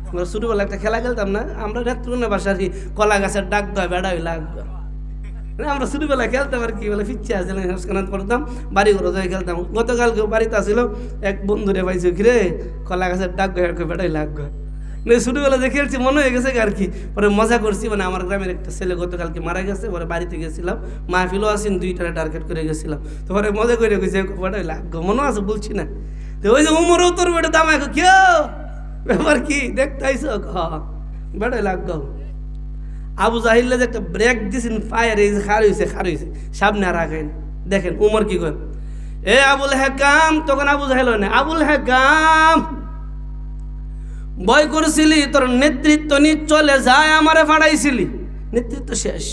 আমরা ছোটবেলা একটা খেলা খেলতাম না আমরা, নেত্রকোনা বাসার কলা গাছের ডাক দেওয়া বেড়া হইলা। আমরা ছোটবেলায় খেলতাম আর কি বলে ফিচ্ছে আসলে হাসকানাত করতাম, বাড়ি ঘরে যাই খেলতাম। গতকালকে বাড়িতে আসছিল এক বন্ধুরে পাইছে, ঘিরে কলা গাছের ডাক বেটাই লাগবে। ছোটবেলা যে খেলছি মনে হয়ে গেছে আর কি। পরে মজা করছি, মানে আমার গ্রামের একটা ছেলে গতকালকে মারা গেছে, পরে বাড়িতে গেছিলাম, মাহফিলও আসেন, 2টারে টার্গেট করে গেছিলাম। তো পরে মজা করে গেছে বেটাই লাগবে, মনে আছে বলছি না। তো ওই যে উমরও তোর বেটা দামা কেউ ব্যাপার কি দেখতে আইসো, বেটাই লাগবে। আবু জাহিল্লা যে একটা ব্রেক দিয়েছেন ফায়ার, এই যে খার হয়েছে সামনে আর আগে দেখেন উমর কি করেন, এ আবুল হেকাম, তখন আবু জাহিল না, আবুল হেকাম ভয় করেছিলি, তোর নেতৃত্ব নিয়ে চলে যায়, আমারে ফাড়াইছিলি, নেতৃত্ব শেষ।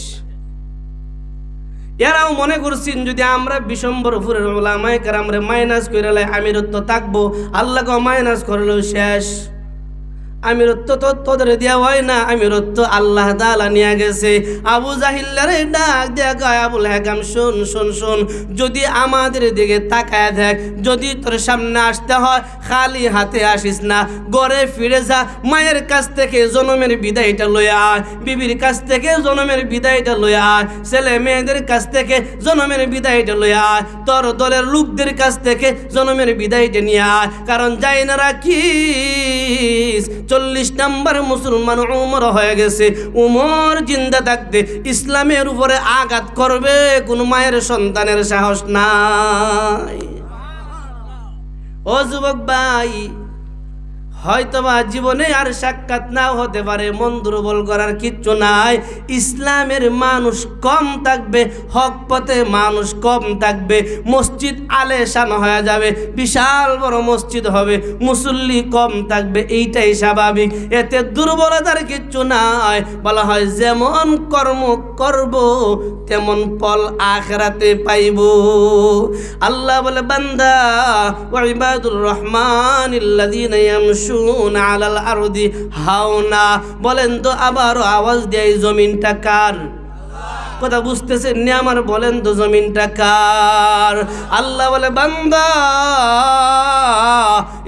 এরাও মনে করছেন যদি আমরা বিশ্বম্বরপুরের ওলামায়ে কেরামরে মাইনাস করে আমিরত্ব থাকবো, আল্লাহকে মাইনাস করলেও শেষ। আমিরত্ব তো তোদের দেওয়া হয় না, আমিরত্ব আল্লাহ তাআলা নিয়ে গেছে। আবু জাহিল্লারে ডাক দেয়া কয়, আবুল হেকাম শোন শোন শোন, যদি আমাদের দিকে তাকায় দেখ, যদি তোর সামনে আসতে হয় খালি হাতে আসিস না, ঘরে ফিরে যা, মায়ের কাছ থেকে জনমের বিদায়টা লয়ে আয়, বিবির কাছ থেকে জনমের বিদায়টা লয়ে আয়, ছেলে মেয়েদের কাছ থেকে জনমের বিদায়টা লয়ে আয়, তোর দলের লোকদের কাছ থেকে জনমের বিদায়টা নিয়ে আয়। কারণ যাই না রাখিস 40 নম্বর মুসলমান উমর হয়ে গেছে। উমর জিন্দা থাকতে ইসলামের উপরে আঘাত করবে কোন মায়ের সন্তানের সাহস নাই। ও যুবক ভাই, হয়তোবা জীবনে আর সাক্ষাৎ নাও হতে পারে, মন দুর্বল করার কিচ্ছু নাই। ইসলামের মানুষ কম থাকবে, হক পথে মানুষ কম থাকবে, মসজিদ আলেশান হয়ে যাবে, বিশাল বড় মসজিদ হবে, মুসল্লি কম থাকবে, এইটাই স্বাভাবিক, এতে দুর্বলতার কিচ্ছু নাই। বলা হয় যেমন কর্ম করব তেমন ফল আখিরাতে পাইব। আল্লাহ বলে, বান্দা ওয়া ইবাদুর রহমানিল্লাযীনা ইয়ামশুনা আলাল আরদি হাওনা। বলেন তো আবারও আওয়াজ দিয়ে, এই জমিনটা কার? কথা বুঝতেছেন না আমার? বলেন তো জমিনটা কার? আল্লাহ বলে, বান্দা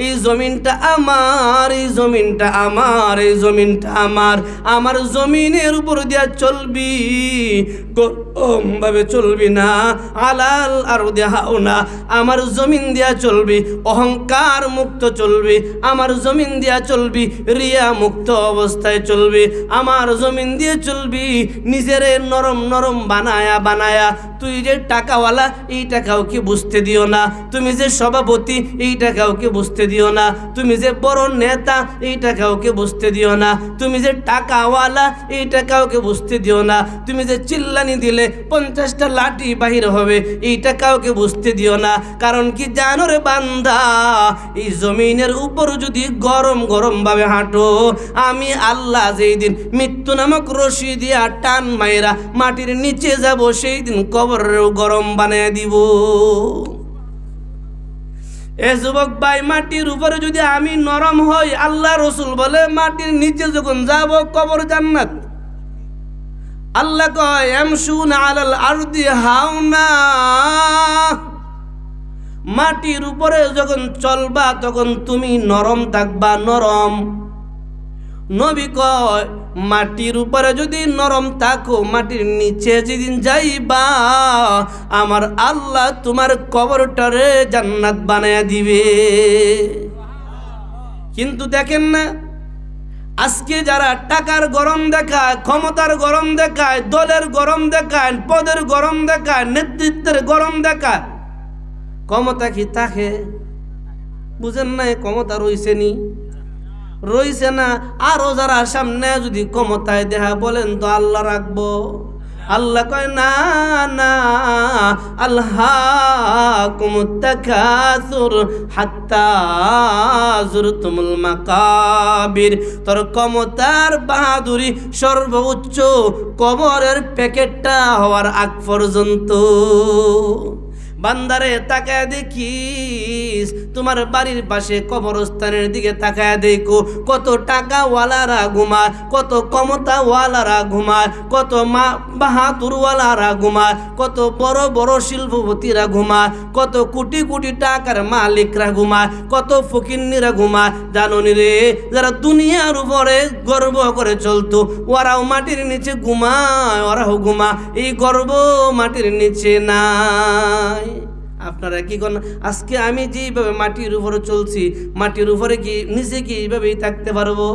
এই জমিনটা আমার, এই জমিনটা আমার, এই জমিনটা আমার। আমার জমিনের উপর দিয়া চলবি, গরম ভাবে চলবি না, আলাল আরদি হাওনা, আমার জমিন দিয়া চলবি, অহংকার মুক্ত চলবি, আমার জমিন দিয়া চলবি, রিয়া মুক্ত অবস্থায় চলবি, আমার জমিন দিয়ে চলবি, নিজেরে নরম নরম বানায়া বানায়া। তুই যে টাকাওয়ালা এইটা কাউকে বুঝতে দিও না, তুমি যে সভাপতি এইটা কাউকে বুঝতে দিও না, তুমি যে বড় নেতা এইটা কাউকে বুঝতে দিও না, তুমি যে টাকাওয়ালা এইটা কাউকে বুঝতে দিও না, তুমি যে চিল্লানি দিলে 50টা লাঠি বাহির হবে এইটা কাউকে বুঝতে দিও না। কারণ কি জানো রে বান্দা, এই জমিনের উপর যদি গরম গরম ভাবে হাঁটো, আমি আল্লাহ যেই দিন মৃত্যু নামক রশি দিয়া টান মাইরা মাটির নিচে যাব, সেই দিন কবরেও গরম বানিয়ে দিব। এ যুবক ভাই, মাটির উপরে যদি আমি নরম হই, আল্লাহ রসুল বলে মাটির নিচে যখন যাব কবর জান্নাত। আল্লাহ কয় ইয়ামশুনা আলাল আরদি হাওনা, মাটির উপরে যখন চলবা তখন তুমি নরম থাকবা, নরম। নবী কয় মাটির উপরে যদি নরম থাকো, মাটির নিচে যেদিন যাইবা আমার আল্লাহ তোমার কবরটারে জান্নাত বানায়া দিবে। কিন্তু দেখেন না, আজকে যারা টাকার গরম দেখায়, ক্ষমতার গরম দেখায়, দলের গরম দেখায়, পদের গরম দেখায়, নেতৃত্বের গরম দেখায়, ক্ষমতা কি থাকে? বুঝেন না, ক্ষমতা রইছে না। আরো যারা সামনে যদি ক্ষমতায় দেখা, বলেন তো আল্লাহ রাখবো? আল্লাহ কয় না না, আলহাকুমুত তাকাসুর হাত্তা যুরতুমুল মাকাবির। তোর ক্ষমতার বাহাদুরি সর্বোচ্চ কবরের প্যাকেটটা হওয়ার আগ পর্যন্ত। বান্দারে তাকায় দেখিস, তোমার বাড়ির পাশে কবরস্থানের দিকে তাকায় দেখো, কত টাকাওয়ালারা ঘুমায়, কত ক্ষমতাওয়ালারা ঘুমায়, কত বাহাদুরওয়ালারা ঘুমায়, কত বড় বড় শিল্পপতিরা ঘুমায়, কত কোটি কোটি টাকার মালিকরা ঘুমায়, কত ফকিন্নিরা ঘুমায়। জানোনি রে, যারা দুনিয়ার উপরে গর্ব করে চলতো ওরাও মাটির নিচে ঘুমায়, ওরাও ঘুমায়। এই গর্ব মাটির নিচে নাই। আপনারা কি করেন? আজকে আমি যেভাবে মাটির উপরে চলছি, মাটির উপরে কি নিচে কি এইভাবেই থাকতে পারবো?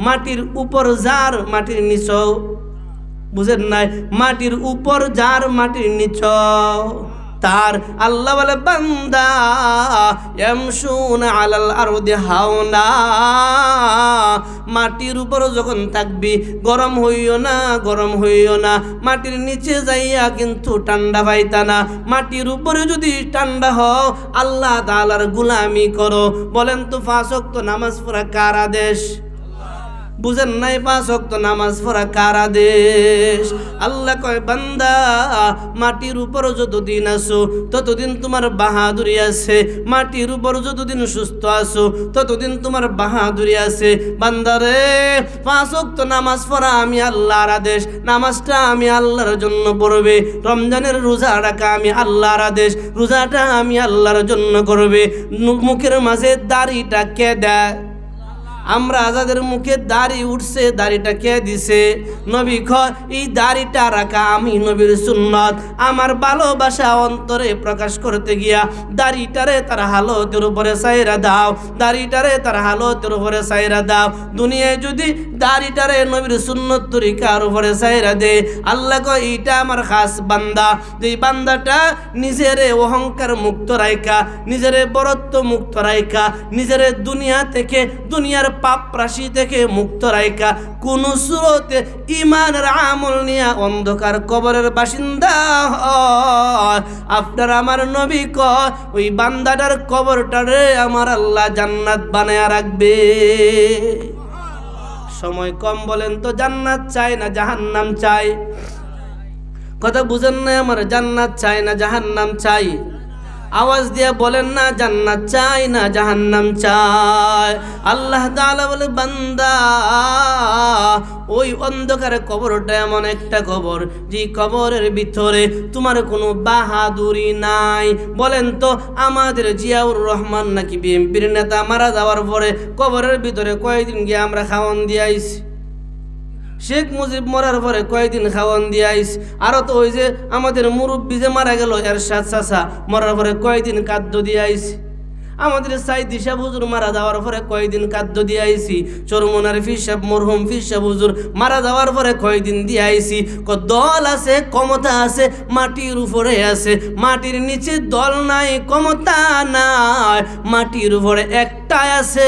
মাটির উপর যার মাটির নিচ, বুঝেন নাই? মাটির উপর যার মাটির নিচ তার। আল্লাহ বলে বান্দা ইয়ামশুনা আলাল আরদি হাওনা, মাটির উপর যখন থাকবি গরম হইও না, গরম হইও না। মাটির নিচে যাইয়া কিন্তু ঠান্ডা পাইতা না। মাটির উপরে যদি ঠান্ডা হও, আল্লাহ তাআলার গোলামি করো। বলেন তো 5 ওয়াক্ত নামাজ পড়া কার আদেশ? বুঝেন নাই? 5 ওয়াক্ত নামাজ পড়া কার আদেশ? আল্লাহ কয় বান্দা মাটির উপর যতদিন আসো ততদিন তোমার বাহাদুরি আছে, মাটির উপর যতদিন সুস্থ আসো ততদিন তোমার বাহাদুরি আছে। বান্দারে 5 ওয়াক্ত নামাজ পড়া আমি আল্লাহর আদেশ, নামাজটা আমি আল্লাহর জন্য পড়বে। রমজানের রোজা রাখা আমি আল্লাহর আদেশ, রোজাটা আমি আল্লাহর জন্য করবে। মুখের মাঝে দাড়িটা কে দেয়? আমরা যাদের মুখে দাড়ি উঠছে, দাড়িটা কে দিছে? নবী কয় এই দাড়িটা রাখা আমি নবীর সুন্নত। আমার ভালোবাসা অন্তরে প্রকাশ করতে গিয়া দাড়িটারে তার হালতের উপরে সাইরা দাও, দাড়িটারে তার হালতের উপরে সাইরা দাও। দুনিয়ায় যদি দাড়িটারে নবীর সুন্নত তরিকার উপরে সাইরা দে, আল্লাহ কয় এইটা আমার খাস বান্দা। যেই বান্দাটা নিজেরে অহংকার মুক্ত রাইখা, নিজেরে বরত্ব মুক্ত রাইখা, নিজেরে দুনিয়া থেকে, দুনিয়ার পাপ রাশি থেকে মুক্ত রাইখা কোন সুরতে ইমানের আমল নিয়া অন্ধকার কবরের বাসিন্দা হয়, আপনার আমার নবী কয় ওই বান্দাটার কবরটারে আমার আল্লাহ জান্নাত বানায়া রাখবে। সময় কম, বলেন তো জান্নাত চাই না জাহান্নাম চাই? কথা বুঝেন না আমার? জান্নাত চাই না জাহান্নাম চাই? আওয়াজ দিয়ে বলেন না জান্নাত চাই না জাহান্নাম চাই? আল্লাহ তাআলা বলে বান্দা ওই অন্ধকারে কবরটা এমন একটা কবর যে কবরের ভিতরে তোমার কোনো বাহাদুরি নাই। বলেন তো আমাদের জিয়াউর রহমান নাকি বিএনপির নেতা মারা যাওয়ার পরে কবরের ভিতরে কয়েকদিন গিয়ে আমরা খাওয়ান দিয়ে আইছি? শেখ মুজিব মরার পরে কয়েকদিন খাওয়ান দিয়ে আইস। আরো তো ওই যে আমাদের মুরব্বী যে মারা গেল এরশাদ চাচা, মরার পরে কয়েকদিন খাদ্য দিয়ে আইস। আমাদের সাইদি সাহেব হুজুর মারা যাওয়ার পরে কয়েকদিন খাদ্য দিয়ে আইসি। চরমনার ফির সাহেব, মরহুম ফির সাহেব হুজুর মারা যাওয়ার পরে কয়েকদিন দিয়ে আইসি। দল আছে, ক্ষমতা আছে, মাটির উপরে আছে। মাটির নিচে দল নাই, ক্ষমতা নাই, মাটির উপরে একটাই আছে।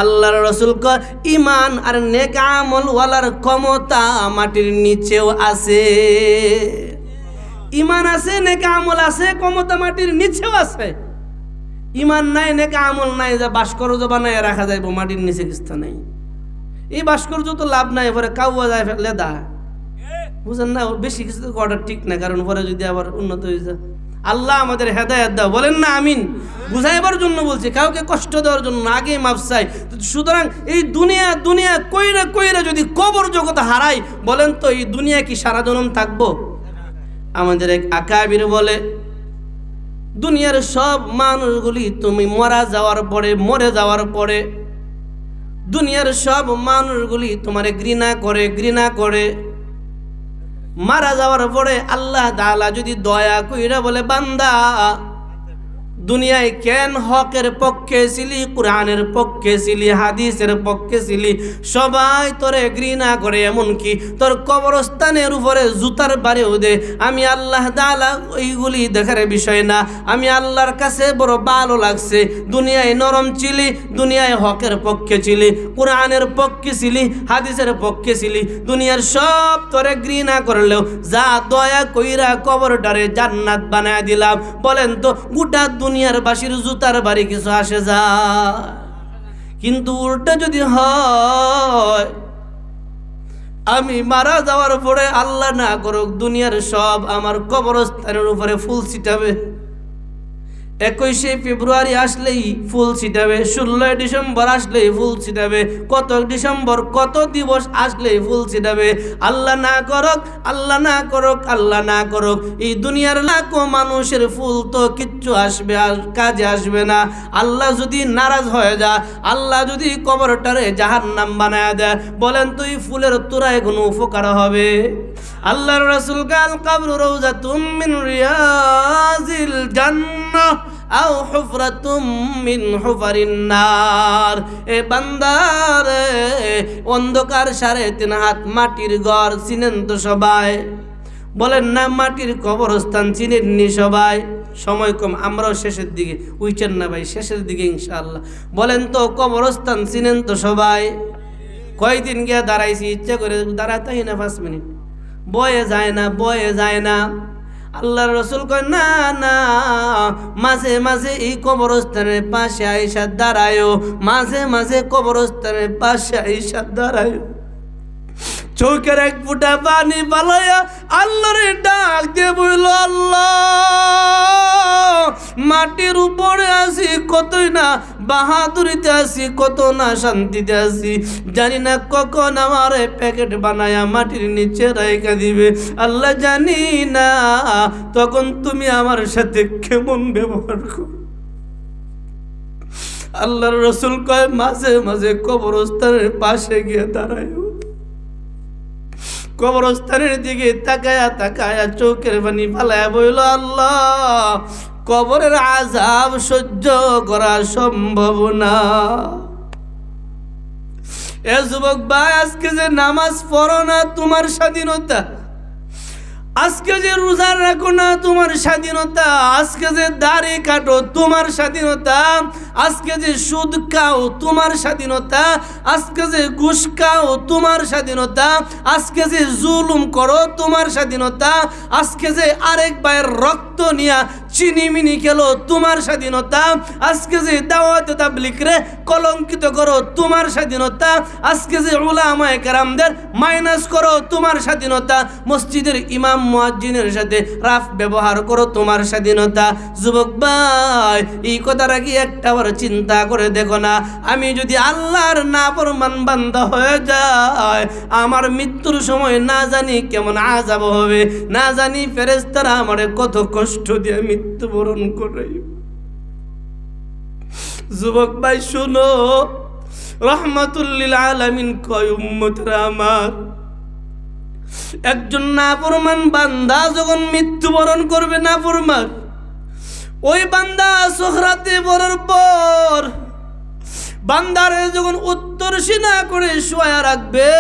আল্লাহর রাসূল কয় ঈমান আর নেক আমল ওয়ালার ক্ষমতা মাটির নিচেও আছে। ঈমান আছে, নেক আমল আছে, ক্ষমতা মাটির নিচেও আছে। ইমান নাই, নেক আমল নাই, যা ভাস্কর্য বানায় রাখা যাইব মাটির নিচে কিস্তা নাই। এই ভাস্কর্য তো লাভ নাই, পরে কাউয়া যায় লেদা, বুঝেন না? বেশি কিছু করাটা ঠিক না, কারণ পরে যদি আবার উন্নত হয়ে যায়। আল্লাহ আমাদের হেদায়েত দাও, বলেন না আমিন? বুঝাইবার জন্য বলছি, কাউকে কষ্ট দেওয়ার জন্য না, আগে মাফ চাই। সুতরাং এই দুনিয়া দুনিয়া কইরা কইরা যদি কবর জগৎ হারাই, বলেন তো এই দুনিয়া কি সারা জনম থাকবো? আমাদের এক আকাবির বলে দুনিয়ার সব মানুষগুলি তুমি মরে যাওয়ার পরে দুনিয়ার সব মানুষগুলি তোমারে ঘৃণা করে। মারা যাওয়ার পরে আল্লাহ তাআলা যদি দয়া কইরা বলে বান্দা দুনিয়ায় কেন হকের পক্ষে ছিলি, কোরআনের পক্ষে ছিলি, হাদিসের পক্ষে ছিলি, সবাই তোরে ঘৃণা করে, এমনকি তোর কবরস্থানের উপরে জুতার বাড়িও দে। আমি আল্লাহ তাআলা ওইগুলি দেখার বিষয় না, আমি আল্লাহর কাছে বড় ভালো লাগছে দুনিয়ায় নরম ছিলি, দুনিয়ায় হকের পক্ষে ছিলি, কোরআনের পক্ষে ছিলি, হাদিসের পক্ষে ছিলি, দুনিয়ার সব তোরে ঘৃণা করলেও যা দয়া কইরা কবরটারে জান্নাত বানায় দিলাম। বলেন তো গোটা দুনিয়ার বাসির জুতার বাড়ি কিছু আসে যায়? কিন্তু উল্টা যদি হয়, আমি মারা যাওয়ার পরে আল্লাহ না করুক দুনিয়ার সব আমার কবরস্থানের উপরে ফুল ছিটাবে। 21শে ফেব্রুয়ারি আসলেই ফুল ছিটাবে, 16 ডিসেম্বর আসলেই ফুল ছিটাবে, কত ডিসেম্বর কত দিবস আসলেই ফুল ছিটাবে। আল্লাহ না করুক, আল্লাহ না করুক, আল্লাহ না করুক এই দুনিয়ার লাখো মানুষের ফুল তো কিচ্ছু আসবে আর কাজে আসবে না। আল্লাহ যদি নারাজ হয়ে যায়, আল্লাহ যদি কবরটারে জাহান্নাম বানায় দেয়, বলেন তো এই ফুলের তোরায় কোনো উপকার হবে? আল্লাহর রাসূল কাল কবর রওজাতুম মিন রিয়াজিল জান্নাহ আও হুফরাতুম মিন হুফারিন নার। এ বান্দারে, অন্ধকার 3.5 হাত মাটির ঘর চিনেন তো সবাই? বলেন না মাটির কবরস্থান চিনেননি সবাই? সময় কম, আমরাও শেষের দিকে, উইচেন না ভাই, শেষের দিকে ইনশাআল্লাহ। বলেন তো কবরস্থান চিনেন তো সবাই? কয়দিন গিয়া দাঁড়াইছি, ইচ্ছা করে দাঁড়াতেই না 5 মিনিট, বয়ে যায় না, বয়ে যায় না। আল্লাহর রাসূল কয় না না, মাঝে মাঝে এই কবরস্থানের পাশে আইসা দাঁড়ায়ও, মাঝে মাঝে কবরস্থানের পাশে আইসা দাঁড়ায়ও। চোখের এক ফুটা পানি পালাইয়া আল্লাহরে ডাক দিয়ে বলল, আল্লাহ মাটির উপরে আছি, কতই না বাহাদুরিতে আছি, কত না শান্তিতে আছি, জানি না কখন আমার প্যাকেট বানায়া মাটির নিচে রাইখা দিবে। আল্লাহ জানি না তখন তুমি আমার সাথে কেমন ব্যবহার করো। আল্লাহর রাসূল কয় মাঝে মাঝে কবরস্থানের পাশে গিয়ে দাঁড়ায়, কবরস্থানের দিকে তাকায়া তাকায়া চোখের পানি ফালায়া বইল, আল্লাহ কবরের আযাব সহ্য করা সম্ভব না। এ যুবক ভাই, আজকে যে নামাজ পড়ো না তোমার স্বাধীনতা, আজকে যে রোজা রাখো না তোমার স্বাধীনতা, আজকে যে দাড়ি কাটো তোমার স্বাধীনতা, আজকে যে সুদ খাও তোমার স্বাধীনতা, আজকে যে ঘুষ খাও তোমার স্বাধীনতা, আজকে যে জুলুম করো তোমার স্বাধীনতা, আজকে যে আরেক ভাইয়ের রক্ত নিয়া চিনিমিনি খেলো তোমার স্বাধীনতা, আজকে যে দাওয়াত তাবলীগরে কলঙ্কিত করো তোমার স্বাধীনতা, আজকে যে উলামায়ে কেরামদের মাইনাস করো তোমার স্বাধীনতা, মসজিদের ইমাম মুয়াজ্জিনের সাথে রাফ ব্যবহার করো তোমার স্বাধীনতা। যুবক ভাই, এই কথাটা কি একটাবার চিন্তা করে দেখো না? আমি যদি আল্লাহর নাফরমান বান্দা হয়ে যায়, আমার মৃত্যুর সময় না জানি কেমন আযাব হবে, না জানি ফেরেশতারা আমারে কত কষ্ট দিয়ে মৃত্যুবরণ করে। যুবক ভাই শুনো, রাহমাতুল লিল আলামিন কয় উম্মতরা আমার, একজন নাফরমান বান্দা যখন মৃত্যুবরণ করবে, নাফরমান ওই বান্দা সুকরাতে পড়ার পর বান্দারে যখন উত্তর সিনা করে শোয়া রাখবে,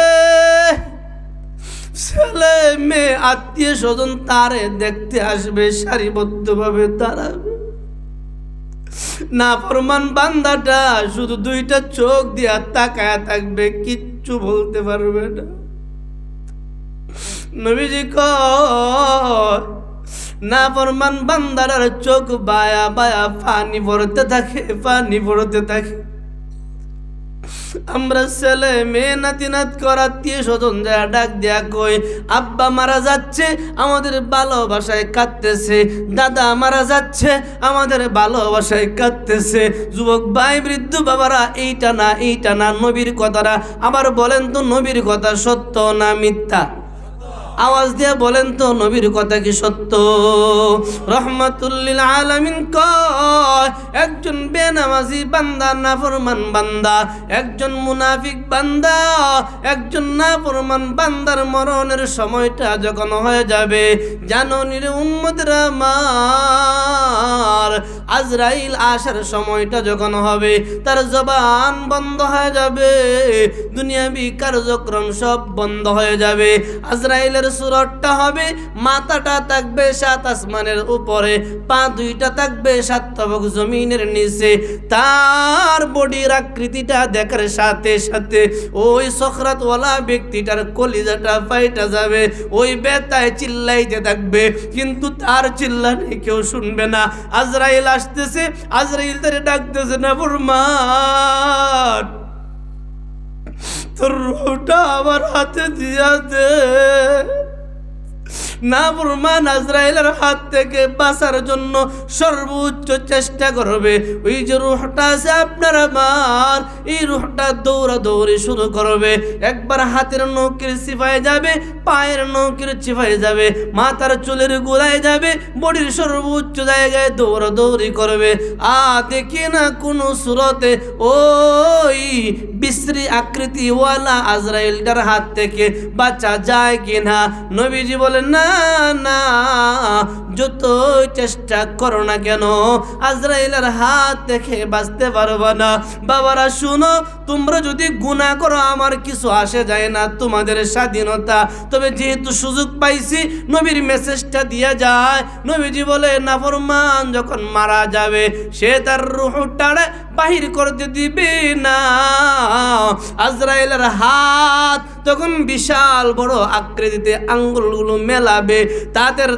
ছেলে মেয়ে আত্মীয় স্বজন তারে দেখতে আসবে, সারিবদ্ধভাবে দাঁড়াবে। নাফরমান বান্দাটা শুধু 2টা চোখ দিয়া তাকায়া থাকবে, কিচ্ছু বলতে পারবে না। নবীজি কয় নাফরমান বান্দার চোখ বায়া বায়া পানি পড়তে থাকে, পানি পড়তে থাকে। আমরা ছেলে মেয়ে নাতি নাত কর আত্মীয় স্বজন যা ডাক দেয়া কই, আব্বা মারা যাচ্ছে আমাদের ভালোবাসায় কাঁদতেছে, দাদা মারা যাচ্ছে আমাদের ভালোবাসায় কাঁদতেছে। যুবক ভাই বৃদ্ধ বাবারা, এইটা না নবীর কথাটা আবার বলেন তো, নবীর কথা সত্য না মিথ্যা? আওয়াজ দিয়ে বলেন তো নবীর কথা কি সত্য? রাহমাতুল লিল আলামিন কয় একজন বেনামাজি বান্দা, নাফরমান বান্দা, একজন মুনাফিক বান্দা, একজন নাফরমান বান্দার মরণের সময়টা যখন হয়ে যাবে, জানো নিরে উম্মতরা আমার, আজরাইল আসার সময়টা যখন হবে, তার জবান বন্ধ হয়ে যাবে, দুনিয়াবি কার্যক্রম সব বন্ধ হয়ে যাবে। আজরাইলের সুরতটা হবে, মাথাটা থাকবে 7 আসমানের উপরে, পা 2টা থাকবে 7 তবক জমিনের নিচে। তার বডির আকৃতিটা দেখার সাথে সাথে ওই সখরাতওয়ালা ব্যক্তিটার কলিজাটা ফাইটা যাবে, ওই বেতায় চিল্লাইতে থাকবে, কিন্তু তার চিল্লানি কেউ শুনবে না। আজরাইল আসতেছে, আজরাইল তারে ডাকতেছে, না ফরমান তোর রূহটা আমার হাতে দিয়া দে। নাফরমান আজরাইলের হাত থেকে বাঁচার জন্য সর্বোচ্চ চেষ্টা করবে। ওই যে রূহটা আছে আপনার আমার, এই রূহটা দৌড়াদৌড়ি শুরু করবে। একবার হাতের নখের চিপায় যাবে, পায়ের নখের চিপায় যাবে, মাথার চুলের গোড়ায় যাবে, বডির সর্বোচ্চ জায়গায় দৌড়াদৌড়ি করবে। দেখি না কোন সুরতে ওই বিশ্রী আকৃতিওয়ালা আজরাইলটার হাত থেকে বাঁচা যায় কিনা। নবীজি বলেন না না, যতই চেষ্টা করো না কেন আজরাইলের হাত থেকে বাঁচতে পারবা না। বাবারা শুনো, তোমরা যদি গুনাহ করো আমার কিছু আসে যায় না, তোমাদের স্বাধীনতা। তবে যেহেতু সুযোগ পাইছি নবীর মেসেজটা দিয়া যায়। নবীজি বলে নাফরমান যখন মারা যাবে সে তার রূহটারে বাহির করতে দিবে না। আজরাইলের হাত তখন বিশাল বড় আকৃতিতে আঙ্গুলগুলো মেলাবে,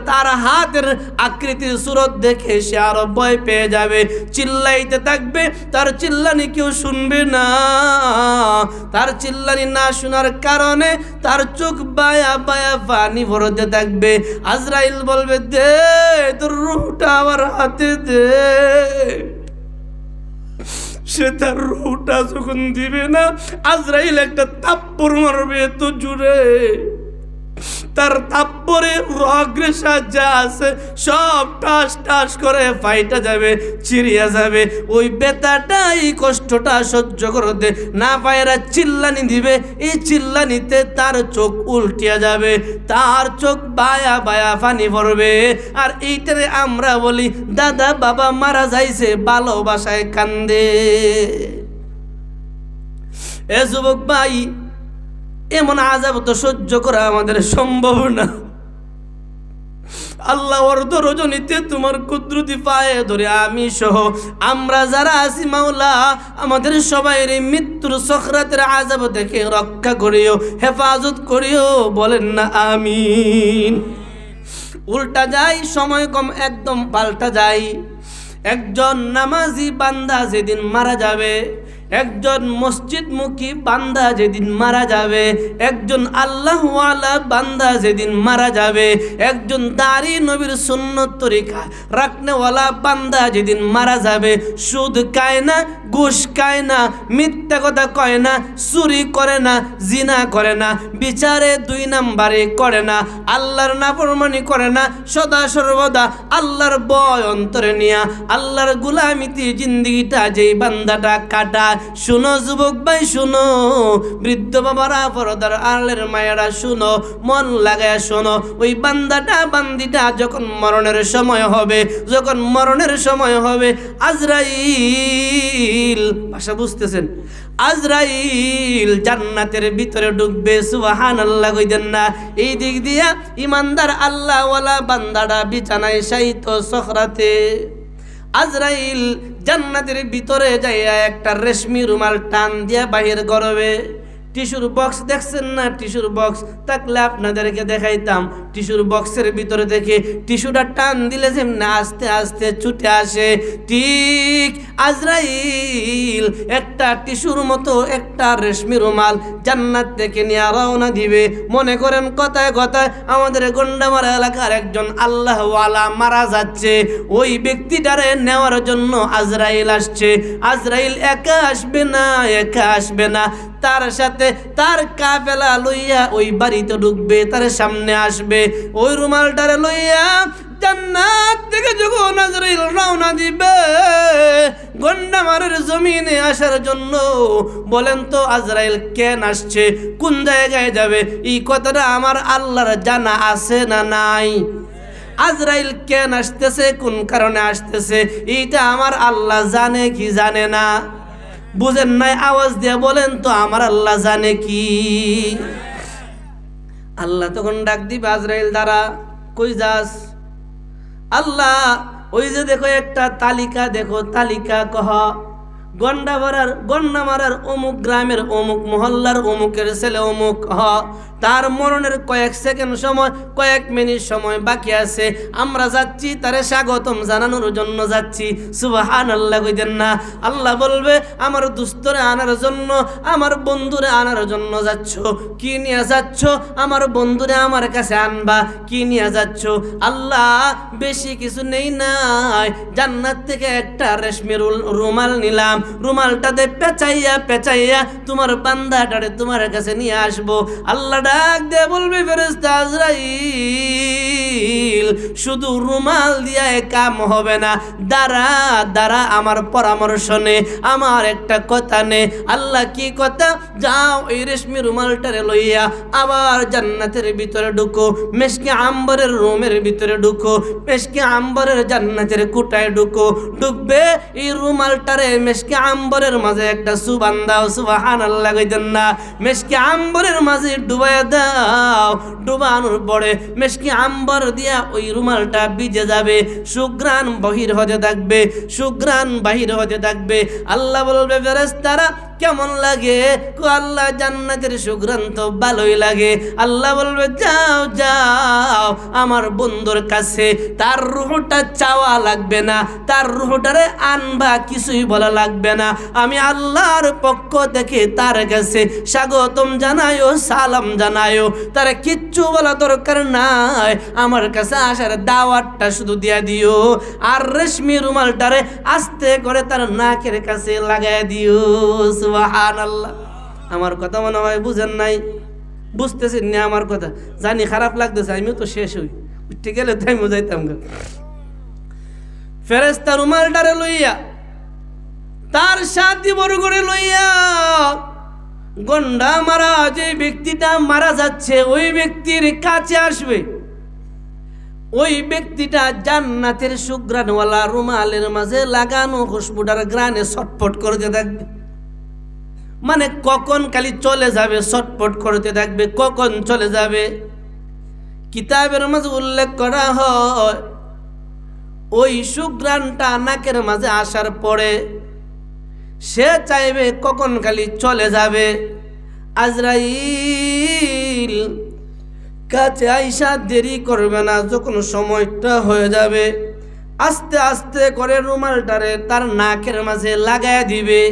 তার হাতের আকৃতির সুরত দেখে সে আরো ভয় পেয়ে যাবে, চিল্লাইতে থাকবে। তার চিল্লানি কেউ শুনবে না। তার চিল্লানি না শোনার কারণে তার চোখ বায়া বায়া পানি ভরতে থাকবে। আজরাইল বলবে দে তোর রূহটা আমার হাতে দে। সে তার রূহটা যখন দিবে না, আজরাইল একটা থাপ্পড় মারবে এত জুড়ে, তার থাপ্পড়ে রগ্রেসা যা আছে সব টাস টাস করে ফাইটা যাবে, চিরিয়া যাবে। ওই বেতাটা এই কষ্টটা সহ্য করতে না পায়রা চিল্লানি দিবে। এই চিল্লানিতে তার চোখ উল্টিয়া যাবে, তার চোখ বায়া বায়া পানি পড়বে। আর এইটারে আমরা বলি দাদা বাবা মারা যাইছে ভালোবাসায় কান্দে। এ যুবক ভাই, এমন আযাব তো সহ্য করা আমাদের সম্ভব না। আল্লাহর দরজনিতে তোমার কুদরতি পায়ে ধরে আমি সহ আমরা যারা আছি মাওলা, আমাদের সবাইয়ের মৃত্যুর সখরাতের আযাব থেকে রক্ষা করিও, হেফাজত করিও, বলেন না আমিন। উল্টা যাই, সময় কম একদম পাল্টা যাই। একজন নামাজি বান্দা যেদিন মারা যাবে, একজন মসজিদমুখী বান্দা যেদিন মারা যাবে, একজন আল্লাহওয়ালা বান্দা যেদিন মারা যাবে, একজন দাড়ি নবীর সুন্নত তরিকা রাখনেওয়ালা বান্দা যেদিন মারা যাবে, সুদ খায় না, ঘুষ খায় না, মিথ্যা কথা কয় না, চুরি করে না, জিনা করে না, বিচারে 2 নাম্বারে করে না, আল্লাহর নাফরমানি করে না, সদা সর্বদা আল্লাহর ভয় অন্তরে নিয়া আল্লাহর গোলামিতে জিন্দেগিটা যেই বান্দাটা কাটা। শুনো যুবক ভাই শুনো, বৃদ্ধ বাবারা, পরদার আলের মায়েরা শুনো, মন লাগায় শোনো। ওই বান্দাটা বান্দিটা যখন মরণের সময় হবে, যখন মরণের সময় হবে, আজরাইল, ভাষা বুঝতেছেন, আজরাইল জান্নাতের ভিতরে ঢুকবে। সুবহানাল্লাহ কইদেন না? এই দিক দিয়া ইমানদার আল্লাহওয়ালা বান্দাটা বিছানায় শায়িত সখরাতে। আজরাইল জান্নাতের ভিতরে যাইয়া একটা রেশমি রুমাল টান দিয়া বাহির করবে। টিস্যুর বক্স দেখছেন না? টিস্যুর বক্স থাকলে আপনাদেরকে দেখাইতাম। টিস্যুর বক্সের ভিতরে দেখে টিস্যুটা টান দিলে যেমন আস্তে আস্তে ছুটে আসে, ঠিক আজরাইল একটা টিস্যুর মতো একটা রেশমি রুমাল জান্নাত থেকে নিয়ে রওনা দিবে। মনে করেন কথায় কথায় আমাদের গন্ডামারা এলাকার একজন আল্লাহওয়ালা মারা যাচ্ছে, ওই ব্যক্তিটারে নেওয়ার জন্য আজরাইল আসছে। আজরাইল একা আসবে না, একা আসবে না, তার সাথে তার কাফেলা লইয়া ওই বাড়িতে ঢুকবে, তার সামনে আসবে। ওই রুমালটারে লইয়া জান্নাত থেকে যখন আজরাইল রওনা দিবে গন্ডামারের জমিনে আসার জন্য, বলেন তো আজরাইল কেন আসছে, কোন জায়গায় যাবে? এই কথাটা আমার আল্লাহর জানা আছে না নাই? আজরাইল কেন আসতেছে, কোন কারণে আসতেছে, এইটা আমার আল্লাহ জানে কি জানে না? বুঝেন নাই? আওয়াজ দিয়ে বলেন তো আমার আল্লাহ জানে কি? আল্লাহ তখন ডাক দিবে, আজরাইল দ্বারা কই যাস? আল্লাহ ওই যে দেখো একটা তালিকা, দেখো তালিকা কহ। গন্ডা মারার অমুক গ্রামের অমুক মহল্লার অমুকের ছেলে অমুক তার মরণের কয়েক সেকেন্ড সময়, কয়েক মিনিট সময় বাকি আছে, আমরা যাচ্ছি তারে স্বাগতম জানানোর জন্য যাচ্ছি। সুবহানাল্লাহ কইতেন না? আল্লাহ বলবে আমার দুস্তরে আনার জন্য, আমার বন্ধুরে আনার জন্য যাচ্ছ। কি নিয়ে যাচ্ছ? আমার বন্ধুরে আমার কাছে আনবা। কি নিয়ে যাচ্ছ? আল্লাহ বেশি কিছু নেই নাই, জান্নাত থেকে একটা রেশমের রুমাল নিলাম, রুমালটাতে পেঁচাইয়া পেঁচাইয়া তোমার বান্দাটারে তোমার কাছে নিয়ে আসবো। আল্লাহ ডাক দিয়ে বলবে ফেরেশতা আজরাইল শুধু রুমাল দিয়া কাম হবে না, দাঁড়া দাঁড়া আমার পরামর্শ নে, আমার একটা কথা নে। আল্লাহ কি কথা? যাও এই রেশমি রুমালটারে লইয়া আবার জান্নাতের ভিতরে ঢুকো, মেশকে আম্বরের রুমের ভিতরে ঢুকো, মেশকে আম্বরের জান্নাতের কুটায় ঢুকো। ঢুকবে এই রুমালটারে মেশকে আম্বরের মাঝে একটা সুবান দাও। সুবহানাল্লাহ কইতেন না? মেশকে আম্বরের মাঝে ডুবাইয়া দাও। ডুবানোর পরে মেশকে আম্বর দিয়া ওই রুমালটা ভিজে যাবে, সুঘ্রাণ বাহির হতে থাকবে, সুঘ্রাণ বাহির হতে থাকবে। আল্লাহ বলবে ফেরেশতারা কেমন লাগে? আল্লাহ জান্নাতের সুঘ্রাণ তো ভালোই লাগে। আল্লাহ বলবে যাও যাও আমার বন্ধুর কাছে, তার রূহটা চাওয়া লাগবে না, তার রূহটারে আনবা, কিছুই বলা লাগবে না। আমি আল্লাহর পক্ষ থেকে তার কাছে স্বাগতম জানায়ও, সালাম জানায়ও, তার কিচ্ছু বলা দরকার নাই, আমার কাছে আসার দাওয়াতটা শুধু দিয়া দিও। আর রেশমি রুমালটারে আস্তে করে তার নাকের কাছে লাগাই দিও। সুবহানাল্লাহ। আমার কথা মনে হয় বুঝেন নাই, বুঝতেছেন না আমার কথা? জানি খারাপ লাগতেছে, আমিও তো শেষ হই, উঠতে গেলে তাই যাইতাম। ফেরেশতা রুমালটারে লইয়া তার সাথী বর্গরে লইয়া গন্ডা মারা যে ব্যক্তিটা মারা যাচ্ছে ওই ব্যক্তির কাছে আসবে। ওই ব্যক্তিটা জান্নাতের সুঘ্রাণওয়ালা রুমালের মাঝে লাগানো খুশবুটার গ্রানে ছটফট করতে থাকবে। মানে কখন খালি চলে যাবে, ছটফট করতে থাকবে, কখন চলে যাবে। কিতাবের মাঝে উল্লেখ করা হয় ওই সুঘ্রাণটা নাকের মাঝে আসার পরে সে চাইবে কখন খালি চলে যাবে। আজরাইল কাছে আইসা দেরি করবে না, যখন সময়টা হয়ে যাবে আস্তে আস্তে করে রুমালটারে তার নাকের মাঝে লাগায় দিবে।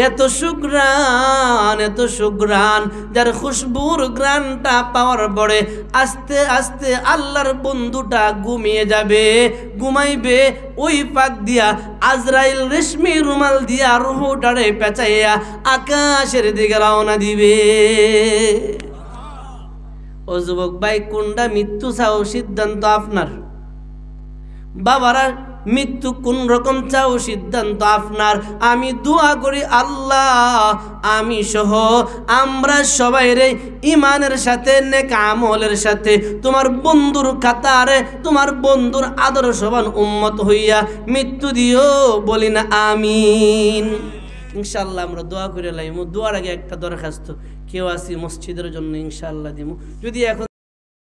এত সুঘ্রাণ, এত সুঘ্রাণ, যার খুশবুর গ্রানটা পাওয়ার পরে আস্তে আস্তে আল্লাহর বন্ধুটা ঘুমিয়ে যাবে, ঘুমাইবে। ওই পাক দিয়া আজরাইল রেশমি রুমাল দিয়া রুহটারে পেঁচাইয়া আকাশের দিকে রওনা দিবে। ও যুবক ভাই, কোনটা মৃত্যু চাও সিদ্ধান্ত আপনার। বাবারা মৃত্যু কোন রকম চাও সিদ্ধান্ত আপনার। আমি দোয়া করি আল্লাহ আমি সহ আমরা সবাই রে ইমানের সাথে নেক আমলের সাথে তোমার বন্ধুর কাতারে, তোমার বন্ধুর আদর্শবান উম্মত হইয়া মৃত্যু দিও, বলি না আমিন। ইনশাআল্লাহ আমরা দোয়া করে লাইমু। দোয়ার আগে একটা দরখাস্ত, কেউ আসি মসজিদের জন্য ইনশাআল্লাহ দিমু। যদি এখন